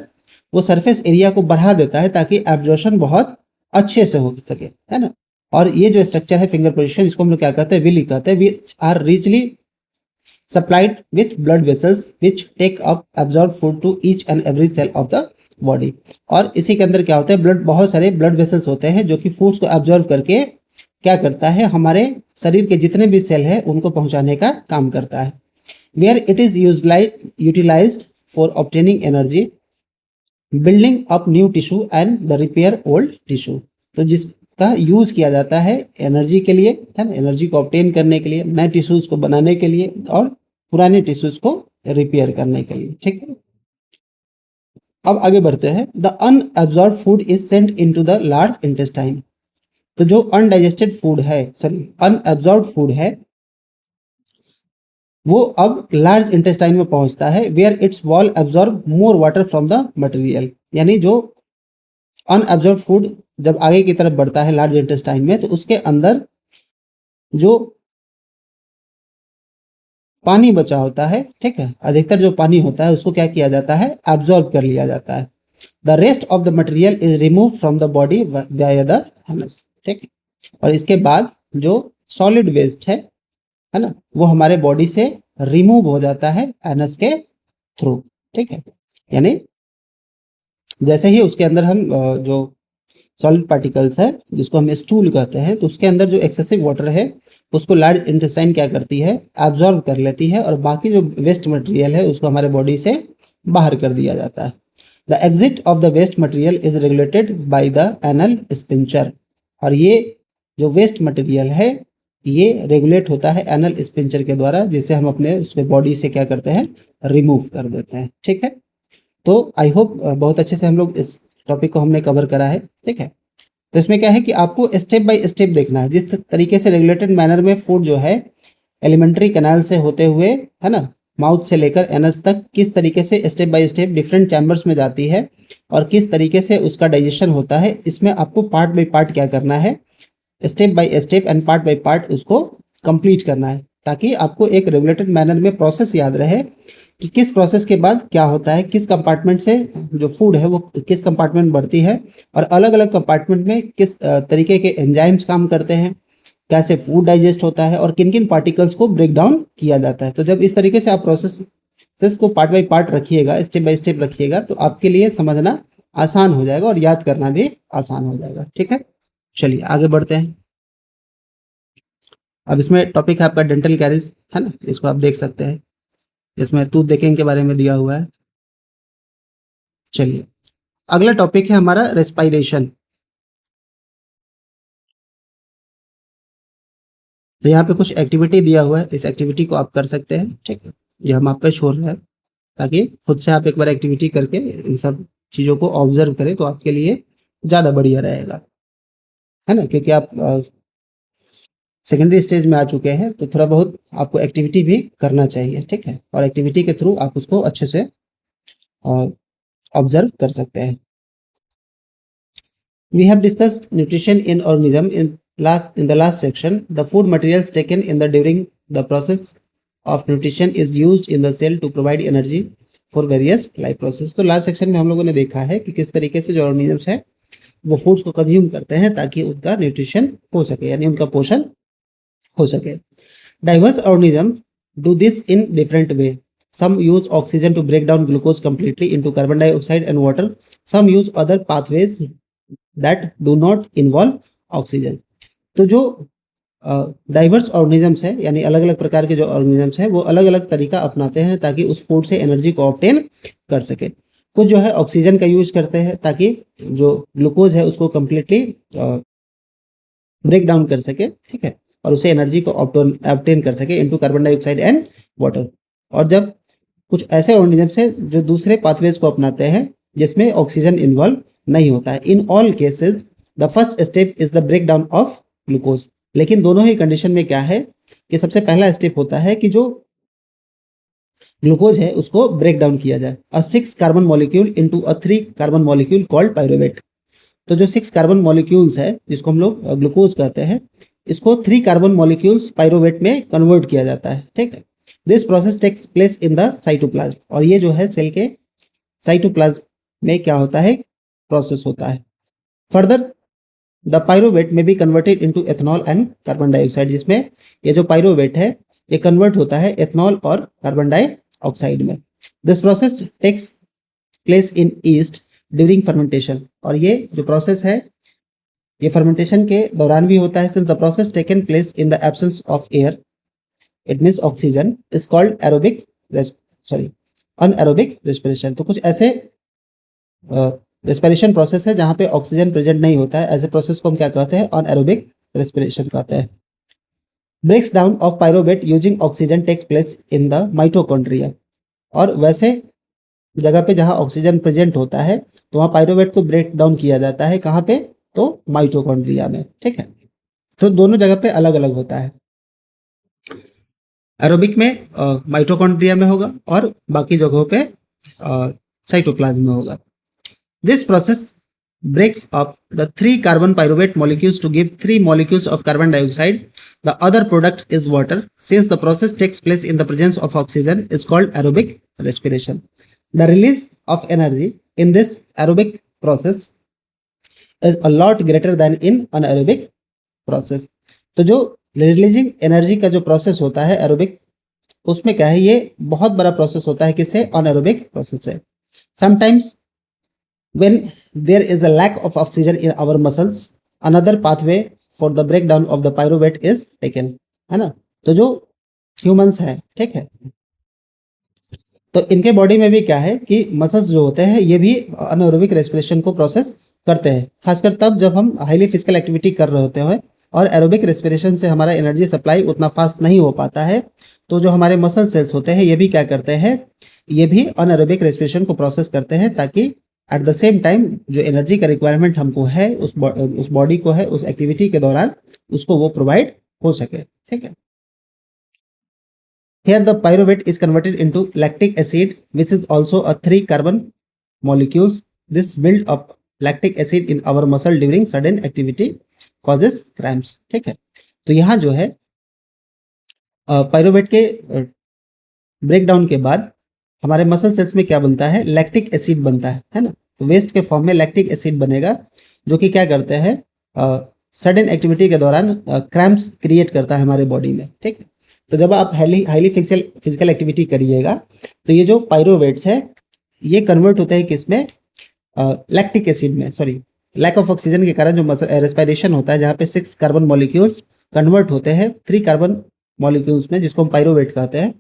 वो सरफेस एरिया को बढ़ा देता है, ताकि एब्जॉर्प्शन बहुत अच्छे से हो सके, है ना। और ये जो स्ट्रक्चर है फिंगर पोजीशन, इसको हम लोग क्या कहते हैं, विली कहते हैं, which are richly supplied with blood vessels which take up absorb food to each and every cell of the body. और इसी के अंदर क्या होता है, बहुत सारे ब्लड वेसल्स होते हैं, जो कि फूड्स को एब्जॉर्ब करके क्या करता है, हमारे शरीर के जितने भी सेल है उनको पहुंचाने का काम करता है। Where it is utilized for obtaining energy, building up new tissue and the repair old tissue. तो जिसका यूज किया जाता है एनर्जी के लिए, है ना, एनर्जी को ऑब्टेन करने के लिए, नए टिश्यूज को बनाने के लिए और पुराने टिश्यूज को रिपेयर करने के लिए। ठीक है, अब आगे बढ़ते हैं। The unabsorbed food is sent into the large intestine. तो जो अनडाइजेस्टेड फूड है, सॉरी अनअब्जॉर्ब फूड है, वो अब लार्ज इंटेस्टाइन में पहुंचता है, where its wall absorb more water from the material. यानी जो अनअब्जॉर्ब फूड जब आगे की तरफ बढ़ता है लार्ज इंटेस्टाइन में, तो उसके अंदर जो पानी बचा होता है, ठीक है, अधिकतर जो पानी होता है उसको क्या किया जाता है, एब्जॉर्ब कर लिया जाता है। The rest of the material is remove from the body via the anus. ठीक है, और इसके बाद जो सॉलिड वेस्ट है ना, वो हमारे बॉडी से रिमूव हो जाता है एनस के थ्रू। ठीक है, यानी जैसे ही उसके अंदर हम जो सॉलिड पार्टिकल्स है जिसको हम स्टूल कहते हैं, तो उसके अंदर जो एक्सेसिव वाटर है उसको लार्ज इंटेस्टाइन क्या करती है, एब्जॉर्ब कर लेती है, और बाकी जो वेस्ट मटेरियल है उसको हमारे बॉडी से बाहर कर दिया जाता है। The exit of the waste material is regulated by the anal sphincter. और ये जो वेस्ट मटेरियल है ये रेगुलेट होता है एनल स्पिंचर के द्वारा, जिसे हम अपने उसके बॉडी से क्या करते हैं, रिमूव कर देते हैं। ठीक है, तो आई होप बहुत अच्छे से हम लोग इस टॉपिक को हमने कवर करा है। ठीक है, तो इसमें क्या है कि आपको स्टेप बाय स्टेप देखना है, जिस तरीके से रेगुलेटेड मैनर में फूड जो है एलिमेंट्री कैनाल से होते हुए, है ना, माउथ से लेकर एनस तक किस तरीके से step by step different chambers में जाती है और किस तरीके से उसका डाइजेशन होता है, इसमें आपको पार्ट बाय पार्ट क्या करना है, step by step and part by part उसको कंप्लीट करना है, ताकि आपको एक रेगुलेटेड मैनर में प्रोसेस याद रहे कि किस प्रोसेस के बाद क्या होता है, किस कंपार्टमेंट से जो फूड है वो किस कंपार्टमेंट में बढ़ती है, और अलग अलग कंपार्टमेंट में किस तरीके के एंजाइम्स काम करते हैं, कैसे फूड डाइजेस्ट होता है और किन किन पार्टिकल्स को ब्रेक डाउन किया जाता है। तो जब इस तरीके से आप प्रोसेस को पार्ट बाय पार्ट रखिएगा, स्टेप बाय स्टेप रखिएगा, तो आपके लिए समझना आसान हो जाएगा और याद करना भी आसान हो जाएगा। ठीक है, चलिए आगे बढ़ते हैं। अब इसमें टॉपिक है आपका डेंटल कैरीज, है ना, इसको आप देख सकते हैं, इसमें टूथ डेकेइंग के बारे में दिया हुआ है। चलिए, अगला टॉपिक है हमारा रेस्पिरेशन। तो यहाँ पे कुछ एक्टिविटी दिया हुआ है, इस एक्टिविटी को आप कर सकते हैं। ठीक है, ये हम आप पे शो रहा है, ताकि खुद से आप एक बार एक्टिविटी करके इन सब चीज़ों को ऑब्जर्व करें तो आपके लिए ज़्यादा बढ़िया रहेगा, है ना, क्योंकि आप सेकेंडरी स्टेज में आ चुके हैं, तो थोड़ा बहुत आपको एक्टिविटी भी करना चाहिए। ठीक है, और एक्टिविटी के थ्रू आप उसको अच्छे से ऑब्जर्व कर सकते हैं। We have discussed nutrition in organism in the last section. The food materials taken in the during the process of nutrition is used in the cell to provide energy for various life process. तो लास्ट सेक्शन में हम लोगों ने देखा है कि किस तरीके से जो ऑर्गेनिजम्स है वो फूड्स को कंज्यूम करते हैं ताकि उनका न्यूट्रिशन हो सके, यानी उनका पोषण हो सके। Diverse organisms do this in different way. Some use oxygen to break down glucose completely into carbon dioxide and water. Some use other pathways that do not involve oxygen. तो जो डाइवर्स ऑर्गेनिजम्स है, यानी अलग अलग प्रकार के जो ऑर्गेनिजम्स हैं वो अलग अलग तरीका अपनाते हैं ताकि उस फूड से एनर्जी को ऑब्टेन कर सके। कुछ जो है ऑक्सीजन का यूज करते हैं ताकि जो ग्लूकोज है उसको कम्प्लीटली ब्रेक डाउन कर सके, ठीक है, और उसे एनर्जी को ऑब्टेन कर सके into carbon dioxide and water. और जब कुछ ऐसे ऑर्गेनिजम्स हैं जो दूसरे पाथवेज को अपनाते हैं जिसमें ऑक्सीजन इन्वॉल्व नहीं होता है। In all cases the first step is the break down of glucose. लेकिन दोनों ही कंडीशन में क्या है कि सबसे पहला स्टेप होता है कि जो ग्लूकोज है उसको ब्रेक डाउन किया जाए। अ 6 carbon molecule into a 3 carbon molecule called pyruvate. तो जो 6 कार्बन मॉलिक्यूल्स है जिसको हम लोग ग्लूकोज कहते हैं, इसको 3 कार्बन मॉलिक्यूल्स पायरुवेट में कन्वर्ट किया जाता है। ठीक है, this process takes place in the cytoplasm. और ये जो है सेल के साइटोप्लाज्म में क्या होता है, प्रोसेस होता है। फर्दर द पायरुवेट में be converted into ethanol and carbon dioxide, जिसमें ये जो पायरुवेट है ये कन्वर्ट होता है एथनॉल और कार्बन डाइऑक्साइड में। This process takes place in yeast during fermentation. और ये जो प्रोसेस है ये फर्मेंटेशन के दौरान भी होता है। Since the process taken place in the absence of air, it means oxygen, is called aerobic anaerobic respiration. तो कुछ ऐसे रेस्पिरेशन प्रोसेस है जहाँ पे ऑक्सीजन प्रेजेंट नहीं होता है, ऐसे प्रोसेस को हम क्या कहते हैं, अनएरोबिक रेस्पिरेशन कहते हैं। Breaks down of pyruvate using oxygen takes place in the mitochondria, और वैसे जगह पे जहाँ ऑक्सीजन प्रेजेंट होता है तो वहाँ पायरोवेट को ब्रेक डाउन किया जाता है, कहाँ पे, तो माइटोकॉन्ड्रिया में, ठीक है। तो दोनों जगह पे अलग अलग होता है, एरोबिक में माइटोकॉन्ड्रिया में होगा और बाकी जगहों पे साइटोप्लाज्म में होगा। This process breaks up the 3 carbon pyruvate molecules to give 3 molecules of carbon dioxide. The other product is water. Since the process takes place in the presence of oxygen, is called aerobic respiration. The release of energy in this aerobic process is a lot greater than in anaerobic process. तो जो रिलीजिंग एनर्जी का जो प्रोसेस होता है एरोबिक, उसमें क्या है, ये बहुत बड़ा प्रोसेस होता है, किससे, अनएरोबिक प्रोसेस से। Sometimes when there is a lack of oxygen in our muscles, another pathway for the breakdown of the pyruvate is taken, है ना। तो जो ह्यूमंस है, ठीक है, तो इनके बॉडी में भी क्या है कि मसल्स जो होते हैं ये भी अनएरोबिक रेस्पिरेशन को प्रोसेस करते हैं, खासकर तब जब हम हाईली फिजिकल एक्टिविटी कर रहे होते हैं और एरोबिक रेस्पिरेशन से हमारा एनर्जी सप्लाई उतना फास्ट नहीं हो पाता है, तो जो हमारे मसल सेल्स होते हैं ये भी क्या करते हैं, ये भी अनएरोबिक रेस्पिरेशन को प्रोसेस करते हैं, ताकि एट द सेम टाइम जो एनर्जी का रिक्वायरमेंट हमको है उस बॉडी को है उस एक्टिविटी के दौरान उसको वो प्रोवाइड हो सके, ठीक है। Here the pyruvate is converted into lactic acid, which is also a 3 carbon molecules. This build up lactic acid in our muscle during sudden activity causes cramps, ठीक है। तो यहाँ जो है पायरुवेट के ब्रेकडाउन के बाद हमारे मसल सेल्स में क्या बनता है, लैक्टिक एसिड बनता है ना। तो वेस्ट के फॉर्म में लैक्टिक एसिड बनेगा, जो कि क्या करते हैं, सडन एक्टिविटी के दौरान क्रैम्प्स क्रिएट करता है हमारे बॉडी में, ठीक है। तो जब आप हाईली फिजिकल एक्टिविटी करिएगा तो ये जो पायरुवेट्स है ये कन्वर्ट होते हैं किसमें, लैक्टिक एसिड में, सॉरी, लैक ऑफ ऑक्सीजन के कारण जो रेस्पिरेशन होता है जहाँ पे 6 कार्बन मॉलिक्यूल्स कन्वर्ट होते हैं 3 कार्बन मॉलिक्यूल्स में, जिसको हम पायरुवेट कहते हैं।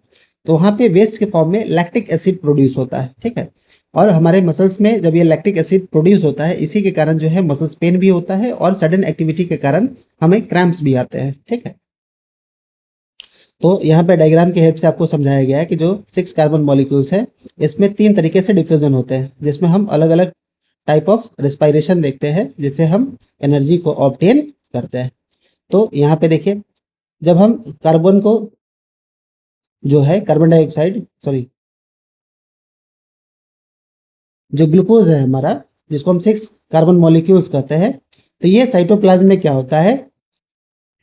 तो वहाँ पे वेस्ट के फॉर्म में लैक्टिक एसिड प्रोड्यूस होता है, ठीक है। और हमारे मसल्स में जब ये लैक्टिक एसिड प्रोड्यूस होता है, इसी के कारण जो है मसल्स पेन भी होता है और सडन एक्टिविटी के कारण हमें क्रैम्प्स भी आते हैं, ठीक है। तो यहाँ पे डायग्राम की हेल्प से आपको समझाया गया है कि जो 6 कार्बन मॉलिक्यूल्स है इसमें 3 तरीके से डिफ्यूजन होते हैं, जिसमें हम अलग अलग टाइप ऑफ रेस्पिरेशन देखते हैं, जिससे हम एनर्जी को ऑब्टेन करते हैं। तो यहाँ पे देखिए, जब हम कार्बन को जो है कार्बन डाइऑक्साइड, सॉरी, जो ग्लूकोज है हमारा, जिसको हम 6 कार्बन मॉलिक्यूल्स कहते हैं, तो ये साइटोप्लाज्म में क्या होता है,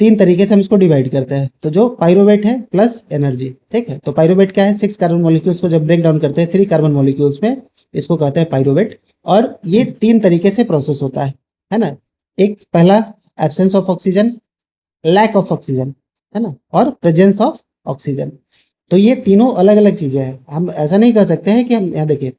3 तरीके से हम इसको डिवाइड करते हैं। तो जो पायरुवेट है प्लस एनर्जी, ठीक है। तो पायरुवेट क्या है, 6 कार्बन मॉलिक्यूल्स को जब ब्रेक डाउन करते हैं 3 कार्बन मॉलिक्यूल्स में, इसको कहते हैं पायरुवेट। और ये 3 तरीके से प्रोसेस होता है ना। एक पहला absence of oxygen, lack of oxygen, है ना, और प्रेजेंस ऑफ ऑक्सीजन। तो ये तीनों अलग अलग चीजें हैं। हम ऐसा नहीं कह सकते हैं कि हम यहाँ देखिए,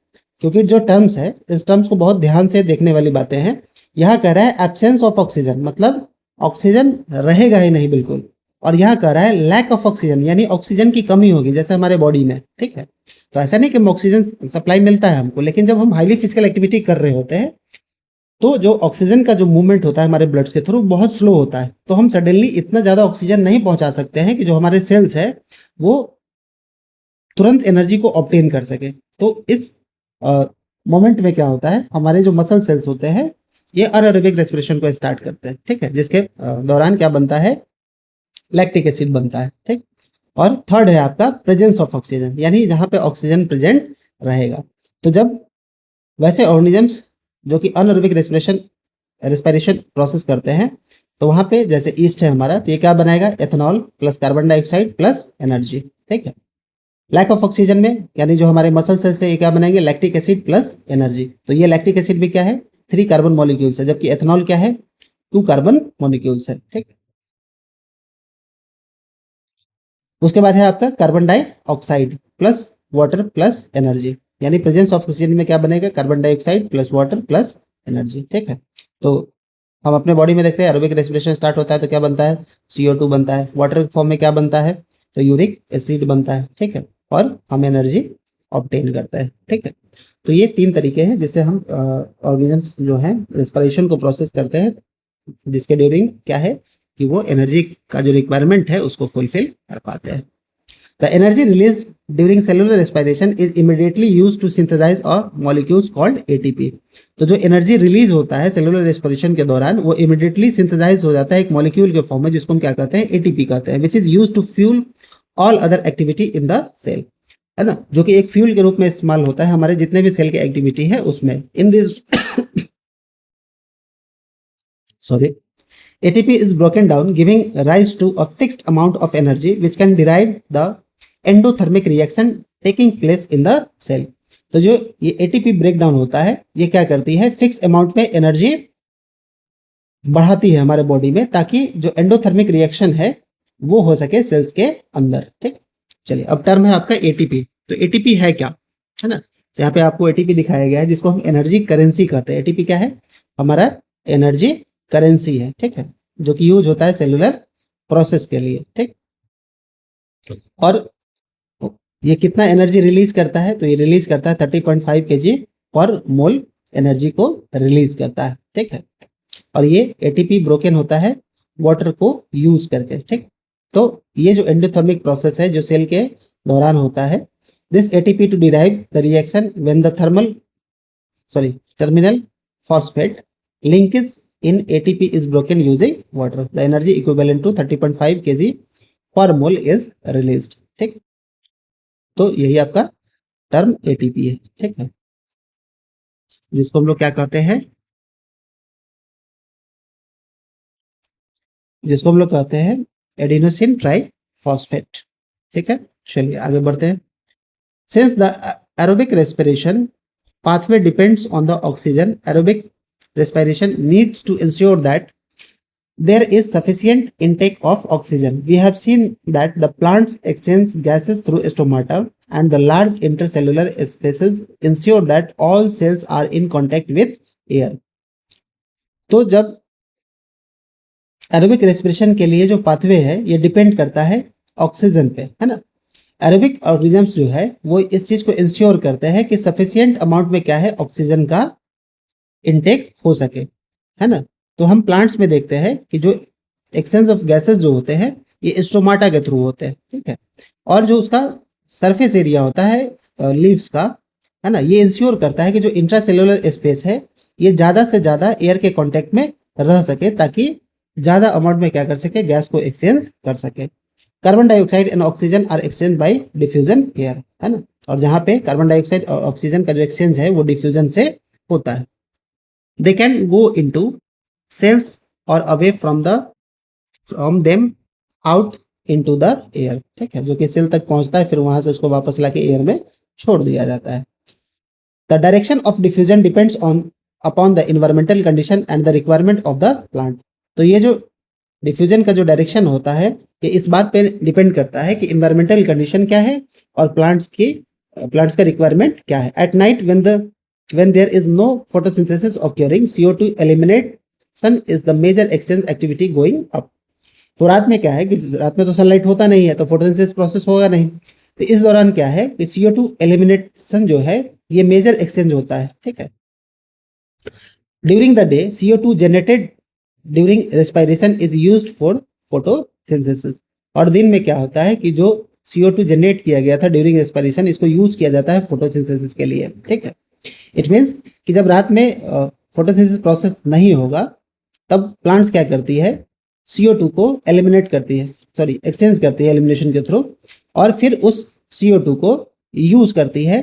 क्योंकि जो टर्म्स है इस टर्म्स को बहुत ध्यान से देखने वाली बातें हैं। यहाँ कह रहा है एब्सेंस ऑफ ऑक्सीजन, मतलब ऑक्सीजन रहेगा ही नहीं बिल्कुल, और यहाँ कह रहा है लैक ऑफ ऑक्सीजन, यानी ऑक्सीजन की कमी होगी जैसे हमारे बॉडी में, ठीक है। तो ऐसा नहीं कि ऑक्सीजन सप्लाई मिलता है हमको, लेकिन जब हम हाईली फिजिकल एक्टिविटी कर रहे होते हैं तो जो ऑक्सीजन का जो मूवमेंट होता है हमारे ब्लड्स के थ्रू बहुत स्लो होता है, तो हम सडनली इतना ज़्यादा ऑक्सीजन नहीं पहुंचा सकते हैं कि जो हमारे सेल्स है वो तुरंत एनर्जी को ऑब्टेन कर सके। तो इस मोमेंट में क्या होता है, हमारे जो मसल सेल्स होते हैं ये अनएरोबिक रेस्पिरेशन को स्टार्ट करते हैं, ठीक है, जिसके दौरान क्या बनता है, लैक्टिक एसिड बनता है, ठीक। और थर्ड है आपका प्रेजेंस ऑफ ऑक्सीजन, यानी जहाँ पे ऑक्सीजन प्रेजेंट रहेगा। तो जब वैसे ऑर्गेनिजम्स जो कि अनएरोबिक रेस्पिरेशन प्रोसेस करते हैं, तो वहाँ पे जैसे ईस्ट है हमारा, तो ये क्या बनाएगा, ethanol plus carbon dioxide plus energy, ठीक है। लैक ऑफ ऑक्सीजन में यानी जो हमारे मसल सेल्स है ये क्या बनाएंगे, लैक्टिक एसिड प्लस एनर्जी। तो ये लैक्टिक एसिड भी क्या है, 3 कार्बन मॉलिक्यूल्स है, जबकि एथेनॉल क्या है, 2 कार्बन मॉलिक्यूल्स है, ठीक है। उसके बाद है आपका carbon dioxide plus water plus energy, यानी प्रेजेंस ऑफ ऑक्सीजन में क्या बनेगा, carbon dioxide plus water plus energy, ठीक है। तो हम अपने बॉडी में देखते हैं एरोबिक रेस्पिरेशन स्टार्ट होता है तो क्या बनता है, CO2 बनता है, वाटर फॉर्म में क्या बनता है, तो यूरिक एसिड बनता है, ठीक है, और हम एनर्जी ऑब्टेन करता है। ठीक है, तो ये 3 तरीके हैं जिससे हम ऑर्गेनिजम्स जो हैं रेस्पिरेशन को प्रोसेस करते हैं, जिसके ड्यूरिंग क्या है कि वो एनर्जी का जो रिक्वायरमेंट है उसको फुलफिल कर पाते हैं। The energy release during cellular respiration is immediately use to synthesize a molecules called ATP. तो जो एनर्जी रिलीज होता है सेलुलर रेस्पिरेशन के दौरान वो इमीडिएटली सिंथेसाइज हो जाता है एक मॉलिक्यूल के फॉर्म में, जिसको हम क्या कहते हैं, एटीपी कहते हैं, which is use to fuel all other activity in the cell, है ना, जो कि एक फ्यूल के रूप में इस्तेमाल होता है हमारे जितने भी सेल की एक्टिविटी है उसमें। In this sorry ATP is broken down, giving rise to a fixed amount of energy which can derive the endothermic reaction taking place in the cell। तो जो ये ATP ब्रेक डाउन होता है ये क्या करती है, फिक्स अमाउंट में एनर्जी बढ़ाती है हमारे बॉडी में, ताकि जो एंडोथर्मिक रिएक्शन है वो हो सके सेल्स के अंदर। ठीक, चलिए अब टर्म है आपका ATP। तो ATP है क्या, है ना, तो यहाँ पे आपको ATP दिखाया गया है जिसको हम एनर्जी करेंसी कहते हैं। ATP क्या है, हमारा एनर्जी करेंसी है। ठीक है, जो कि यूज होता है सेलुलर प्रोसेस के लिए। ठीक, और ये कितना एनर्जी रिलीज करता है, तो ये रिलीज करता है 30.5 kg पर मोल एनर्जी को रिलीज करता है। ठीक है, और ये ATP ब्रोकन होता है वाटर को यूज करके। ठीक, तो ये जो एंडोथर्मिक प्रोसेस है जो सेल के दौरान होता है, this ATP to derive the reaction when the terminal phosphate linkage in ATP is broken using water. The energy equivalent to 30.5 kg per mole is released। ठीक, तो यही आपका टर्म ATP है। ठीक है, जिसको हम लोग क्या कहते हैं, जिसको हम लोग कहते हैं एडिनोसिन ट्राइफॉस्फेट। ठीक है, चलिए आगे बढ़ते हैं। Since the aerobic respiration pathway depends on the oxygen, aerobic respiration needs to ensure that there is sufficient intake of oxygen. We have seen that the plants exchange gases through stomata, and the large intercellular spaces ensure that all cells are in contact with air। तो जब एरोबिक रेस्पिरेशन के लिए जो पाथवे है ये डिपेंड करता है ऑक्सीजन पे, है ना। एरोबिक ऑर्गेनिजम्स जो है वो इस चीज को इंश्योर करते हैं कि सफिशिएंट अमाउंट में क्या है, ऑक्सीजन का इनटेक हो सके, है ना। तो हम प्लांट्स में देखते हैं कि जो एक्सचेंज ऑफ गैसेस जो होते हैं ये स्टोमाटा के थ्रू होते हैं। ठीक है, और जो उसका सरफेस एरिया होता है लीव्स का, है ना, ये इंश्योर करता है कि जो इंट्रासेलुलर स्पेस है ये ज़्यादा से ज़्यादा एयर के कांटेक्ट में रह सके, ताकि ज़्यादा अमाउंट में क्या कर सके, गैस को एक्सचेंज कर सके। Carbon dioxide and oxygen are exchange by diffusion air, है ना, और जहाँ पे कार्बन डाइऑक्साइड और ऑक्सीजन का जो एक्सचेंज है वो डिफ्यूजन से होता है। They can go into cells or away from them out into the air। ठीक है, जो कि सेल तक पहुंचता है फिर वहां से उसको वापस लाके एयर में छोड़ दिया जाता है। The direction of diffusion depends upon the environmental condition and the requirement of the plant। तो ये जो डिफ्यूजन का जो डायरेक्शन होता है ये इस बात पे डिपेंड करता है कि इन्वायरमेंटल कंडीशन क्या है और प्लांट्स का रिक्वायरमेंट क्या है। At night when there is no photosynthesis occurring, CO2 elimination is the major exchange activity going up। तो रात में क्या है कि रात में तो सनलाइट होता नहीं है तो फोटोसिंथेसिस प्रोसेस होगा नहीं, तो इस दौरान क्या है कि CO2 एलिमिनेशन जो है ये मेजर एक्सचेंज होता है। ठीक है, during the day CO2 generated during respiration is used for photosynthesis. और दिन में क्या होता है कि जो CO2 जनरेट किया गया था ड्यूरिंग रेस्पिरेशन इसको यूज किया जाता है फोटोसिंथेसिस के लिए। ठीक है, इट मीन्स कि जब रात में फोटोसिंथेसिस प्रोसेस नहीं होगा तब प्लांट्स क्या करती है, CO2 को एलिमिनेट करती है, एक्सचेंज करती है एलिमिनेशन के थ्रू, और फिर उस CO2 को यूज करती है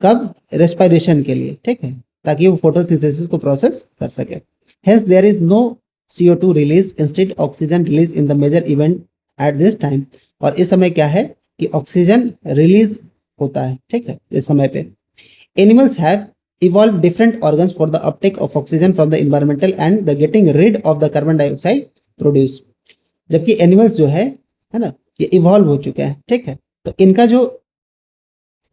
कब, रेस्पिरेशन के लिए। ठीक है, ताकि वो फोटोसिंथेसिस को प्रोसेस कर सके। Hence there is no CO2 release, instead oxygen release in the major event at this time. और इस समय क्या है कि ऑक्सीजन रिलीज होता है। ठीक है, इस समय पे animals have evolved different organs for the uptake of oxygen from the environmental and the getting rid of the carbon dioxide produced। जबकि एनिमल्स जो है ना, ये इवॉल्व हो चुके हैं। ठीक है, तो इनका जो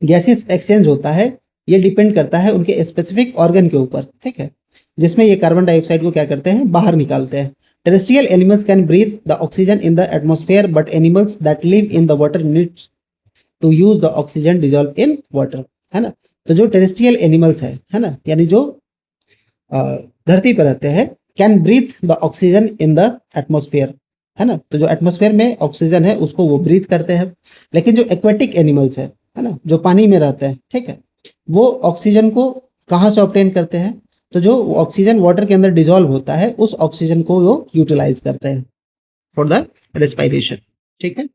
गैसेस एक्सचेंज होता है ये डिपेंड करता है उनके स्पेसिफिक ऑर्गन के ऊपर। ठीक है, जिसमें ये कार्बन डाइऑक्साइड को क्या करते हैं, बाहर निकालते हैं। Terrestrial animals can breathe the oxygen in the atmosphere, but animals that live in the water needs to use the oxygen dissolve in water, है ना। तो जो टेरेस्ट्रियल एनिमल्स है ना, यानी जो धरती पर रहते हैं, can breathe the oxygen in the atmosphere, है ना। तो जो एटमोस्फेयर में ऑक्सीजन है उसको वो ब्रीथ करते हैं। लेकिन जो एक्वेटिक एनिमल्स है ना, जो पानी में रहते हैं, ठीक है, वो ऑक्सीजन को कहाँ से ऑब्टेन करते हैं? तो जो ऑक्सीजन वाटर के अंदर डिजॉल्व होता है उस ऑक्सीजन को वो यूटिलाइज करते हैं फॉर द रेस्पिरेशन, ठीक है।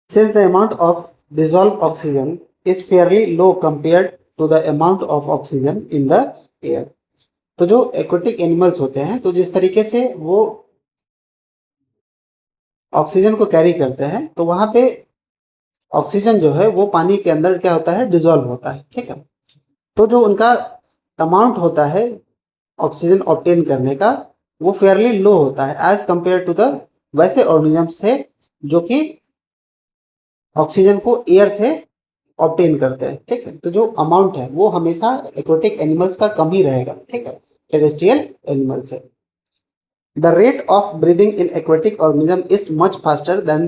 Since the amount of dissolved oxygen is fairly low compared to the amount of oxygen in the air, तो जो एक्वेटिक एनिमल्स होते हैं तो जिस तरीके से वो ऑक्सीजन को कैरी करते हैं, तो वहां पे ऑक्सीजन जो है वो पानी के अंदर क्या होता है, डिजॉल्व होता है, ठीक है। तो जो उनका अमाउंट होता है ऑक्सीजन ऑब्टेन करने का, वो फेयरली लो होता है एज कंपेयर टू द वैसे ऑर्गेनिजम्स से जो कि ऑक्सीजन को एयर से ऑब्टेन करते हैं, ठीक है। तो जो अमाउंट है वो हमेशा एक्वेटिक एनिमल्स का कम ही रहेगा, ठीक है, टेरेस्ट्रियल एनिमल से। The rate of breathing in aquatic organism is much faster than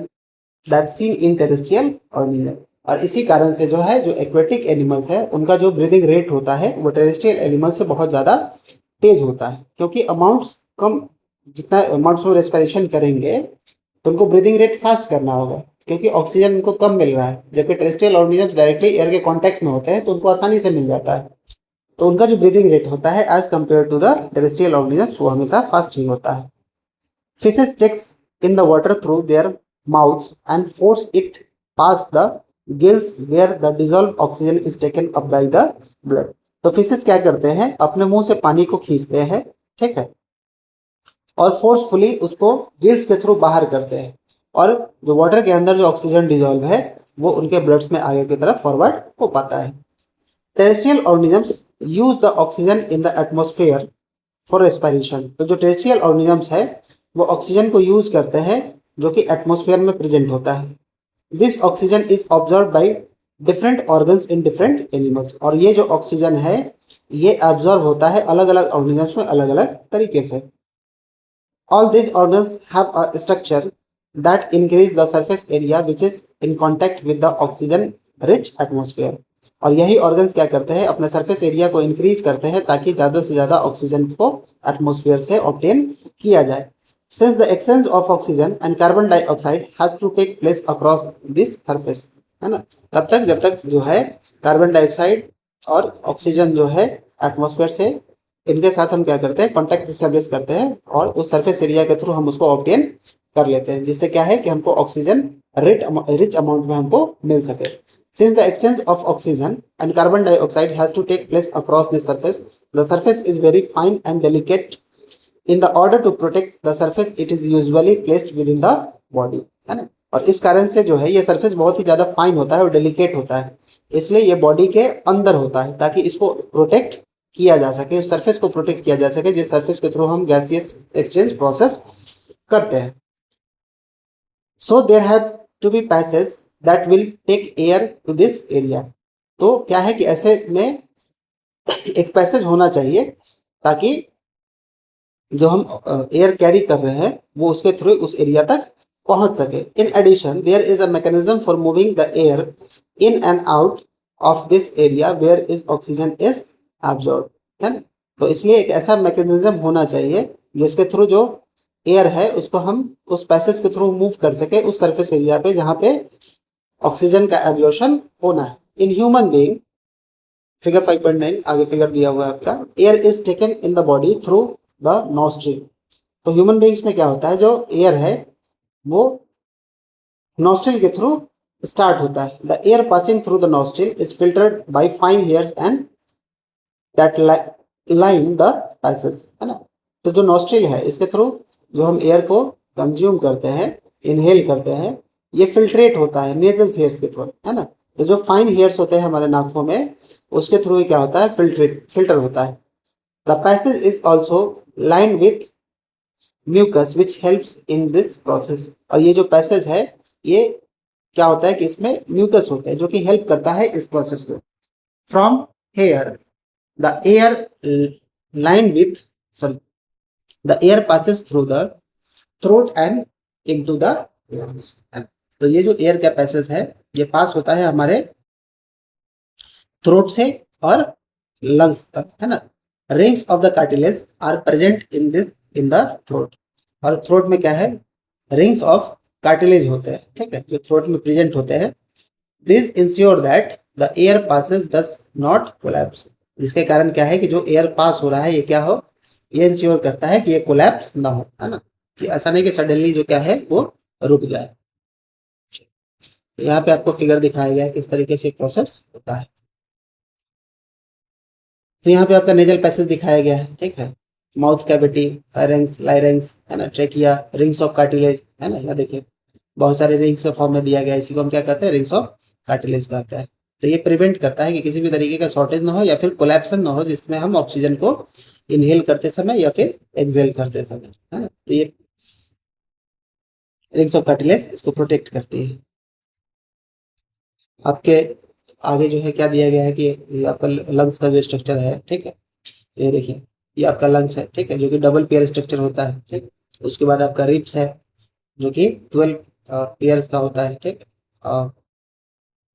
that seen in terrestrial organism. और इसी कारण से जो है, जो एक्वेटिक एनिमल्स है उनका जो ब्रीदिंग रेट होता है वो टेरेस्ट्रियल एनिमल से बहुत ज़्यादा तेज होता है, क्योंकि अमाउंट्स कम, जितना अमाउंट्स में रेस्पिरेशन करेंगे तो उनको ब्रीदिंग रेट फास्ट करना होगा, क्योंकि ऑक्सीजन उनको कम मिल रहा है। जबकि टेरेस्ट्रियल ऑर्गेनिजम्स डायरेक्टली एयर के कांटेक्ट में होते हैं तो उनको आसानी से मिल जाता है, तो उनका जो ब्रीदिंग रेट होता है as compare to the terrestrial organisms वो हमेशा फास्ट ही होता है। Fishes takes in the water through their mouth and force it pass the gills where the dissolve oxygen is taken up by the blood. तो फिशेस क्या करते हैं, अपने मुंह से पानी को खींचते हैं, ठीक है, और फोर्सफुली उसको गिल्स के थ्रू बाहर करते हैं, और जो वाटर के अंदर जो ऑक्सीजन डिजॉल्व है वो उनके ब्लड्स में आगे की तरफ फॉरवर्ड हो पाता है। Terrestrial organisms use the oxygen in the atmosphere for respiration. तो जो टेरेस्ट्रियल ऑर्गेनिजम्स है वो ऑक्सीजन को यूज करते हैं जो कि एटमॉस्फेयर में प्रेजेंट होता है। This oxygen is observe by different organs in different animals. और ये जो ऑक्सीजन है ये ऑब्जर्व होता है अलग अलग ऑर्गेनिजम्स में अलग अलग तरीके से। All these organs have a structure that increase the surface area which is in contact with the oxygen rich atmosphere। और यही ऑर्गन्स क्या करते हैं, अपने सरफेस एरिया को इंक्रीज करते हैं ताकि ज़्यादा से ज़्यादा ऑक्सीजन को एटमॉस्फेयर से ऑब्टेन किया जाए। Since the exchange of oxygen and carbon dioxide has to take place across this surface, है ना, तब तक जब तक जो है कार्बन डाइऑक्साइड और ऑक्सीजन जो है एटमॉस्फेयर से, इनके साथ हम क्या करते हैं, कॉन्टैक्ट स्टेब्लिश करते हैं और उस सरफेस एरिया के थ्रू हम उसको ऑब्टेन कर लेते हैं, जिससे क्या है कि हमको ऑक्सीजन रिच अमाउंट में हमको मिल सके। Since the exchange of oxygen and carbon dioxide has to take place across this surface, the surface is very fine and delicate. In the order to protect the surface it is usually placed within the body, है ना। और इस कारण से जो है ये सरफेस बहुत ही ज़्यादा फाइन होता है और डेलिकेट होता है, इसलिए ये बॉडी के अंदर होता है ताकि इसको प्रोटेक्ट किया जा सके, उस सरफेस को प्रोटेक्ट किया जा सके जिस सरफेस के थ्रू हम गैसियस एक्सचेंज प्रोसेस करते हैं। So there have to be passage that will take air to this area. तो क्या है कि ऐसे में एक पैसेज होना चाहिए ताकि जो हम एयर कैरी कर रहे हैं वो उसके थ्रू उस एरिया तक पहुंच सके। In addition there is a mechanism for moving the air in and out of this area where is oxygen is absorb, है ना। तो इसलिए एक ऐसा मैकेनिज्म होना चाहिए जिसके थ्रू जो एयर है उसको हम उस पैसेज के थ्रू मूव कर सके उस सरफेस एरिया पे जहाँ पे ऑक्सीजन का एब्जॉर्प्शन होना है। इन ह्यूमन बीइंग, फिगर 5.9 आगे फिगर दिया हुआ है आपका, air is taken in the body through the nostril. तो ह्यूमन बीइंग्स में क्या होता है, जो एयर है वो नॉस्ट्रिल के थ्रू स्टार्ट होता है। The air passing through the nostril is filtered by fine hairs and that line the passage, है ना। तो जो नॉस्ट्रिल है इसके थ्रू जो हम एयर को कंज्यूम करते हैं, इनहेल करते हैं, ये फिल्ट्रेट होता है नेजल हेयर्स के थ्रू, है ना। तो जो फाइन हेयर्स होते हैं हमारे नाकों में उसके थ्रू ही क्या होता है, फिल्टर होता है। The passage is also lined with mucus which helps in this process. और ये जो पैसेज है ये क्या होता है कि इसमें म्यूकस होता है जो कि हेल्प करता है इस प्रोसेस को। From here the air lined with sorry the air passes through the throat and into the lungs. तो ये जो एयर का पैसेज है ये पास होता है हमारे थ्रोट से और लंग्स तक, है ना। Rings of the cartilage are present in the throat, और थ्रोट में क्या है, रिंग्स ऑफ कार्टिलेज होते हैं, ठीक है, जो थ्रोट में प्रेजेंट होते हैं। This ensure that the air passes does not collapse, जिसके कारण क्या है कि जो एयर पास हो रहा है ये क्या हो, ये इंश्योर करता है कि ये कोलैप्स ना हो, है ना, कि ऐसा नहीं कि सडनली जो क्या है वो रुक जाए। तो यहाँ पे आपको फिगर दिखाया गया है किस तरीके से प्रोसेस होता है। तो यहाँ पे आपका नेजल पैसेज दिखाया गया है, ठीक है, माउथ कैविटी, फायरेंक्स, लाइरेंक्स, है ना, ट्रेकिया, रिंग्स ऑफ कार्टिलेज, है ना, यहाँ देखिए बहुत सारे रिंग्स के फॉर्म में दिया गया है, इसी को हम क्या कहते हैं, रिंग्स ऑफ कार्टिलेज कहते हैं। तो ये प्रिवेंट करता है कि किसी भी तरीके का शॉर्टेज ना हो या फिर कोलैप्सन ना हो, जिसमें हम ऑक्सीजन को इनहेल करते समय या फिर एक्सहेल करते समय, है ना, तो ये रिंग्स ऑफ कार्टिलेज इसको प्रोटेक्ट करती है। आपके आगे जो है क्या दिया गया है कि ये आपका लंग्स का जो स्ट्रक्चर है, ठीक है, ये देखिए ये आपका लंग्स है, ठीक है, जो कि डबल पेयर स्ट्रक्चर होता है, ठीक। उसके बाद आपका रिब्स है जो कि 12 पेयर्स का होता है, ठीक,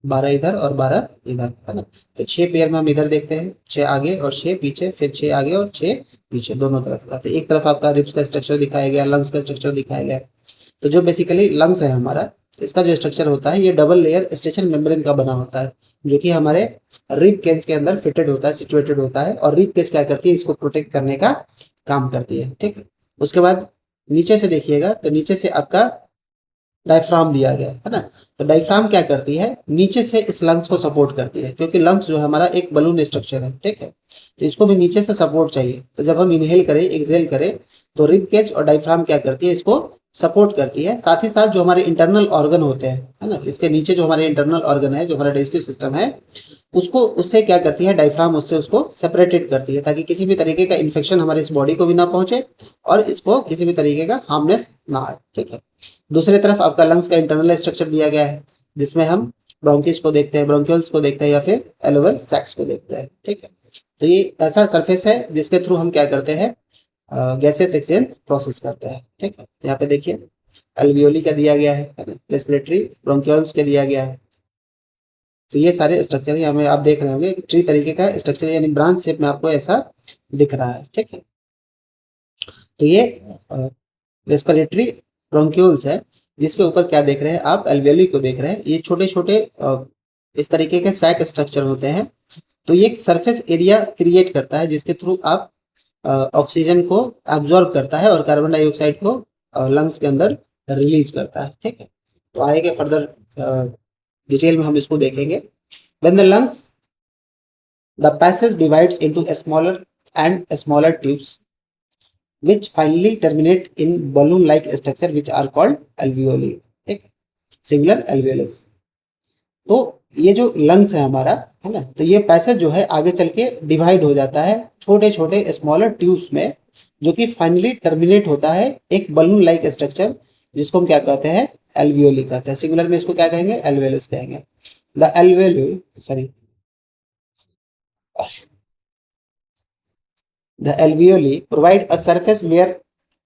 12 इधर और 12 इधर, है ना। तो 6 पेयर में हम इधर देखते हैं, 6 आगे और 6 पीछे, फिर 6 आगे और 6 पीछे दोनों तरफ का। तो एक तरफ आपका रिब्स का स्ट्रक्चर दिखाया गया, लंग्स का स्ट्रक्चर दिखाया गया। तो जो बेसिकली लंग्स है हमारा, इसका जो स्ट्रक्चर होता है ये डबल लेयर स्टेशन मेम्ब्रेन का बना होता है, जो कि हमारे रिब केज के अंदर फिटेड होता है, सिचुएटेड होता है, और रिब केज क्या करती है, इसको प्रोटेक्ट करने का काम करती है, ठीक है। उसके बाद नीचे से देखिएगा तो नीचे से आपका डायफ्राम दिया गया है ना। तो डायफ्राम क्या करती है, नीचे से इस लंग्स को सपोर्ट करती है, क्योंकि लंग्स जो है हमारा एक बलून स्ट्रक्चर है, ठीक है, तो इसको भी नीचे से सपोर्ट चाहिए। तो जब हम इनहेल करें, एक्सहेल करें, तो रिब केज और डायफ्राम क्या करती है, इसको सपोर्ट करती है। साथ ही साथ जो हमारे इंटरनल ऑर्गन होते हैं, है ना, इसके नीचे जो हमारे इंटरनल ऑर्गन है, जो हमारा डाइजेस्टिव सिस्टम है, उसको उससे क्या करती है, डायफ्राम उससे उसको सेपरेटेड करती है, ताकि किसी भी तरीके का इन्फेक्शन हमारे इस बॉडी को भी ना पहुंचे और इसको किसी भी तरीके का हार्मनेस ना आए, ठीक है। दूसरी तरफ आपका लंग्स का इंटरनल स्ट्रक्चर दिया गया है, जिसमें हम ब्रोंकिस को देखते हैं, ब्रोंक्यूल्स को देखते हैं, या फिर एलोवेल सैक्स को देखते हैं, ठीक है। तो ये ऐसा सरफेस है जिसके थ्रू हम क्या करते हैं, गैसेस एक्सचेंज प्रोसेस करते हैं, ठीक है। यहाँ पे देखिए एल्वियोली का दिया गया है, रेस्पिरेटरी ब्रोंक्यूल्स का दिया गया है। तो ये सारे स्ट्रक्चर यहाँ में आप देख रहे होंगे, ट्री तरीके का स्ट्रक्चर, यानी ब्रांच शेप में आपको ऐसा दिख रहा है, ठीक है। तो ये रेस्पिरेटरी ब्रोंक्यूल्स है, जिसके ऊपर क्या देख रहे हैं आप, एल्वियोली को देख रहे हैं। ये छोटे छोटे इस तरीके के सैक स्ट्रक्चर होते हैं। तो ये सरफेस एरिया क्रिएट करता है, जिसके थ्रू आप ऑक्सीजन को एब्जॉर्ब करता है और कार्बन डाइऑक्साइड को लंग्स के अंदर रिलीज करता है, ठीक है। तो आगे फर्दर डिटेल में हम इसको देखेंगे। When the lungs, the passage divides into a smaller and smaller tubes, which finally terminate in balloon-like structure, which are called alveoli, ठीक, singular alveolus। तो ये जो लंग्स है हमारा, है ना, तो ये पैसेज जो है आगे चल के डिवाइड हो जाता है छोटे छोटे स्मॉलर ट्यूब्स में, जो कि फाइनली टर्मिनेट होता है एक बलून लाइक स्ट्रक्चर, जिसको हम क्या कहते हैं, एल्वियोली कहते हैं। सिंगुलर में इसको क्या कहेंगे, एल्वेलस कहेंगे। The alveoli, sorry, the alveoli provide a surface where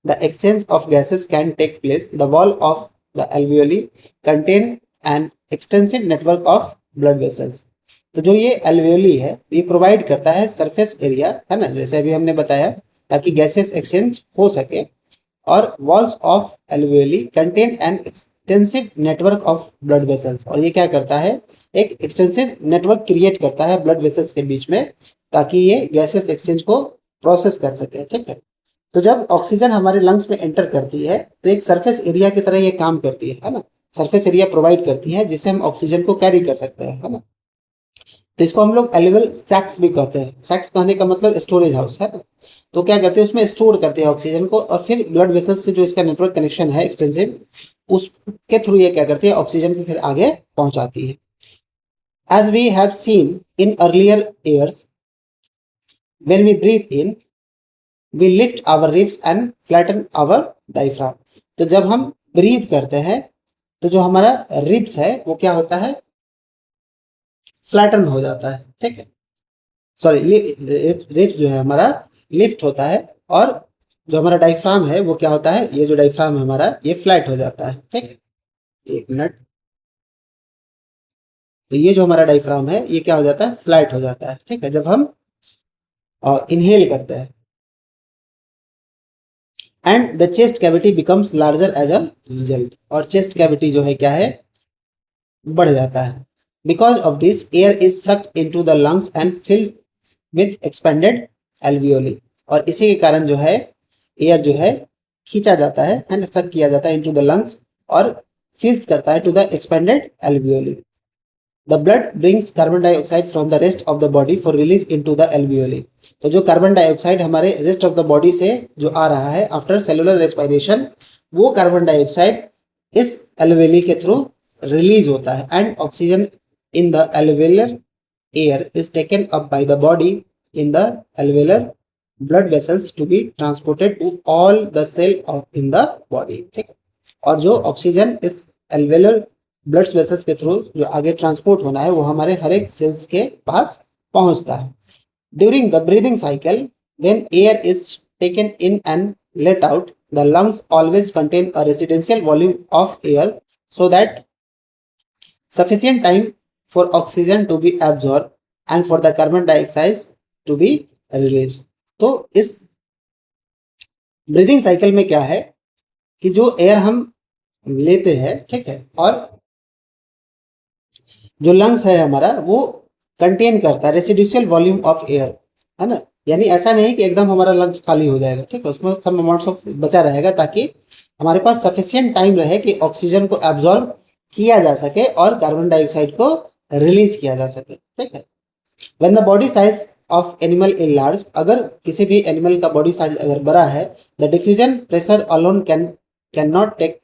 the exchange of gases can take place. The wall of the alveoli contain an extensive network of blood vessels। तो जो ये alveoli है ये प्रोवाइड करता है सरफेस एरिया, है ना, जैसे अभी हमने बताया, ताकि गैसेस एक्सचेंज हो सके। और walls of alveoli contain an extensive network of blood vessels, और ये क्या करता है, एक एक्सटेंसिव नेटवर्क क्रिएट करता है ब्लड वेसल्स के बीच में, ताकि ये गैसेस एक्सचेंज को प्रोसेस कर सके, ठीक है। तो जब ऑक्सीजन हमारे लंग्स में एंटर करती है तो एक सरफेस एरिया की तरह ये काम करती है ना, सरफेस एरिया प्रोवाइड करती है जिससे हम ऑक्सीजन को कैरी कर सकते हैं, है ना। तो इसको हम लोग एल्वियोल सैक्स भी कहते हैं। सैक्स कहने का मतलब स्टोरेज हाउस, है ना। तो क्या करते हैं, उसमें स्टोर करते हैं ऑक्सीजन को, और फिर ब्लड वेसल्स से जो इसका नेटवर्क कनेक्शन है एक्सटेंसिव, उसके थ्रू ये क्या करती है, ऑक्सीजन को फिर आगे पहुंचाती है। As we have seen in earlier years, when we breathe in, we lift our ribs and flatten our diaphragm। तो जब हम ब्रीथ करते हैं तो जो हमारा रिब्स है वो क्या होता है, फ्लैटन हो जाता है, ठीक है, सॉरी, रिब्स जो है हमारा लिफ्ट होता है और जो हमारा डायफ्राम है वो क्या होता है, ये जो डायफ्राम है हमारा ये फ्लैट हो जाता है। ठीक है, 1 मिनट। तो ये जो हमारा डायफ्राम है ये क्या हो जाता है, फ्लैट हो जाता है। ठीक है, जब हम इनहेल करते हैं। And the chest cavity becomes larger as a result, और चेस्ट कैविटी जो है क्या है, बढ़ जाता है। Because of this air is sucked into the lungs and fill with expanded alveoli, और इसी के कारण जो है एयर जो है खींचा जाता है एंड सक किया जाता है इनटू द लंग्स, और फिल्स करता है to the expanded alveoli. The blood brings carbon dioxide from the rest of the body for release into the alveoli. तो जो कार्बन डाइऑक्साइड हमारे रेस्ट ऑफ द बॉडी से जो आ रहा है आफ्टर सेलुलर रेस्पिरेशन, वो कार्बन डाइऑक्साइड इस एल्वियोली के थ्रू रिलीज होता है, and oxygen in the alveolar air is taken up by the body in the alveolar blood vessels to be transported to all the cell of in the body. ठीक है, और जो ऑक्सीजन इस एल्वियोलर ब्लड वेसल्स के थ्रू जो आगे ट्रांसपोर्ट होना है वो हमारे हर एक सेल्स के पास पहुंचता है। During the breathing cycle, when air is taken in and let out, the lungs always contain a residential volume of air so that sufficient time for oxygen to be absorbed and for the carbon dioxide to be released। तो इस ब्रीदिंग साइकिल में क्या है कि जो एयर हम लेते हैं, ठीक है, और जो लंग्स है हमारा वो कंटेन करता है रेसिड्यूशियल वॉल्यूम ऑफ एयर, है ना। यानी ऐसा नहीं कि एकदम हमारा लंग्स खाली हो जाएगा, ठीक है, उसमें सम अमाउंट्स ऑफ बचा रहेगा ताकि हमारे पास सफिशिएंट टाइम रहे कि ऑक्सीजन को एब्जॉर्ब किया जा सके और कार्बन डाइऑक्साइड को रिलीज किया जा सके। ठीक है, when the body size of animal in large, अगर किसी भी एनिमल का बॉडी साइज अगर बड़ा है, the diffusion pressure alone can not take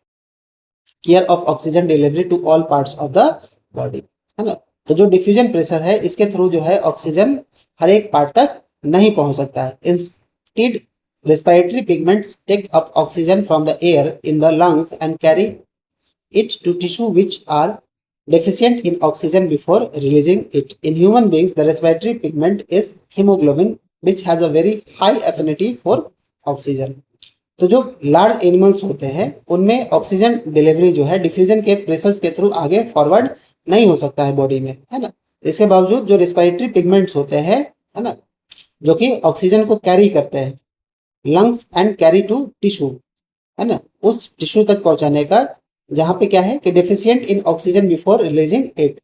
care of oxygen delivery to all parts of the body, है ना। तो जो डिफ्यूजन प्रेशर है इसके थ्रू जो है ऑक्सीजन हर एक पार्ट तक नहीं पहुंच सकता है। Instead respiratory pigments take up oxygen from the air in the lungs and carry it to tissue which are deficient in oxygen before releasing it. In human beings, the respiratory pigment is hemoglobin, which has a very high affinity for oxygen. तो जो लार्ज एनिमल्स होते हैं उनमें ऑक्सीजन डिलीवरी जो है डिफ्यूजन के प्रेशर्स के थ्रू आगे फॉरवर्ड नहीं हो सकता है बॉडी में, है ना। इसके बावजूद जो रेस्पिरेटरी पिगमेंट्स होते हैं, है ना, जो कि ऑक्सीजन को कैरी करते हैं lungs and carry to tissue, है ना, उस टिश्यू तक पहुंचाने का, जहां पे क्या है कि deficient in oxygen before releasing it.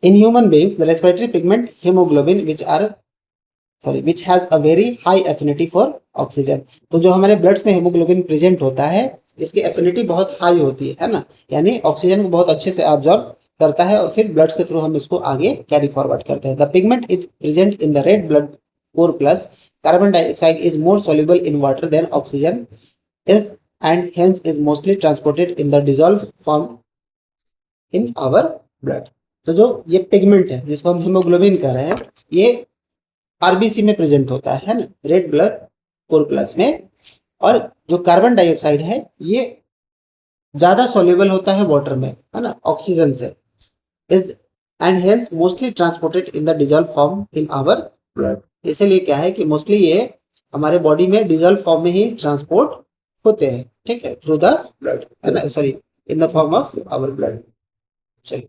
In human beings the respiratory pigment haemoglobin which has a very high affinity for oxygen. तो जो हमारे ब्लड्स में हीमोग्लोबिन प्रेजेंट होता है इसकी एफिनिटी बहुत हाई होती है ना, यानी ऑक्सीजन को बहुत अच्छे से ऑब्जॉर्ब करता है और फिर ब्लड्स के थ्रू हम इसको आगे कैरी फॉरवर्ड करते हैं। The pigment is present in the red blood core plus carbon dioxide is more soluble in water than oxygen is and hence is mostly transported in the dissolved form in our blood। तो जो ये पिगमेंट है जिसको हम हीमोग्लोबिन कह रहे हैं ये आरबीसी में प्रेजेंट होता है ना, रेड ब्लड कोरप्लस में, और जो कार्बन डाइऑक्साइड है ये ज्यादा सॉल्युबल होता है वाटर में, है ना, ऑक्सीजन से, is and hence mostly transported in the dissolve form in our blood. इसीलिए क्या है कि मोस्टली ये हमारे बॉडी में डिजॉल्व फॉर्म में ही ट्रांसपोर्ट होते हैं, ठीक है, थ्रू द ब्लड, है ना, sorry in the form of our blood. चलिए,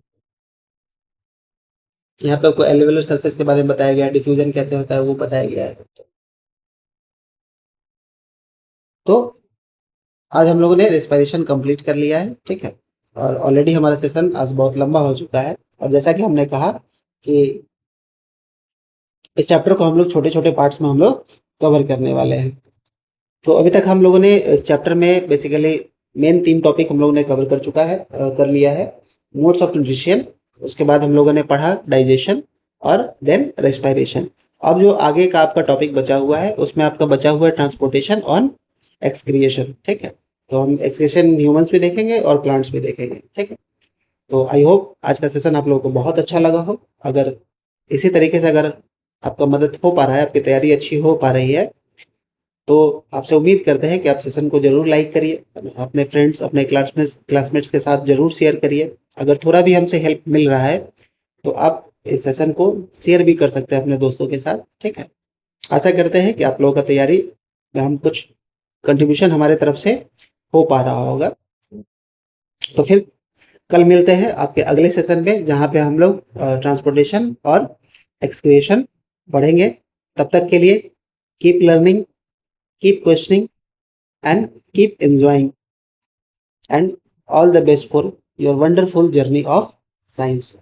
यहाँ पे आपको एल्वेलर सरफेस के बारे में बताया गया है, डिफ्यूजन कैसे होता है वो बताया गया है। तो आज हम लोगों ने रेस्पिरेशन कंप्लीट कर लिया है, ठीक है, और ऑलरेडी हमारा सेशन आज बहुत लंबा हो चुका है, और जैसा कि हमने कहा कि इस चैप्टर को हम लोग छोटे छोटे पार्ट्स में हम लोग कवर करने वाले हैं। तो अभी तक हम लोगों ने इस चैप्टर में बेसिकली मेन 3 टॉपिक हम लोगों ने कवर कर लिया है। मोड्स ऑफ न्यूट्रिशन, उसके बाद हम लोगों ने पढ़ा डाइजेशन और देन रेस्पिरेशन। अब जो आगे का आपका टॉपिक बचा हुआ है उसमें आपका बचा हुआ है ट्रांसपोर्टेशन ऑन एक्सक्रिएशन, ठीक है। तो हम एक्सक्रिएशन ह्यूमंस भी देखेंगे और प्लांट्स भी देखेंगे, ठीक है। तो आई होप आज का सेशन आप लोगों को बहुत अच्छा लगा हो। अगर इसी तरीके से अगर आपका मदद हो पा रहा है, आपकी तैयारी अच्छी हो पा रही है, तो आपसे उम्मीद करते हैं कि आप सेशन को जरूर लाइक करिए, अपने फ्रेंड्स, अपने क्लासमेट्स के साथ जरूर शेयर करिए। अगर थोड़ा भी हमसे हेल्प मिल रहा है तो आप इस सेशन को शेयर भी कर सकते हैं अपने दोस्तों के साथ, ठीक है। आशा करते हैं कि आप लोगों का तैयारी में हम कुछ कंट्रीब्यूशन हमारे तरफ से हो पा रहा होगा। तो फिर कल मिलते हैं आपके अगले सेशन में, जहाँ पे हम लोग ट्रांसपोर्टेशन और एक्सक्रीशन पढ़ेंगे। तब तक के लिए keep learning, keep questioning and keep enjoying, and all the best for your wonderful journey of science.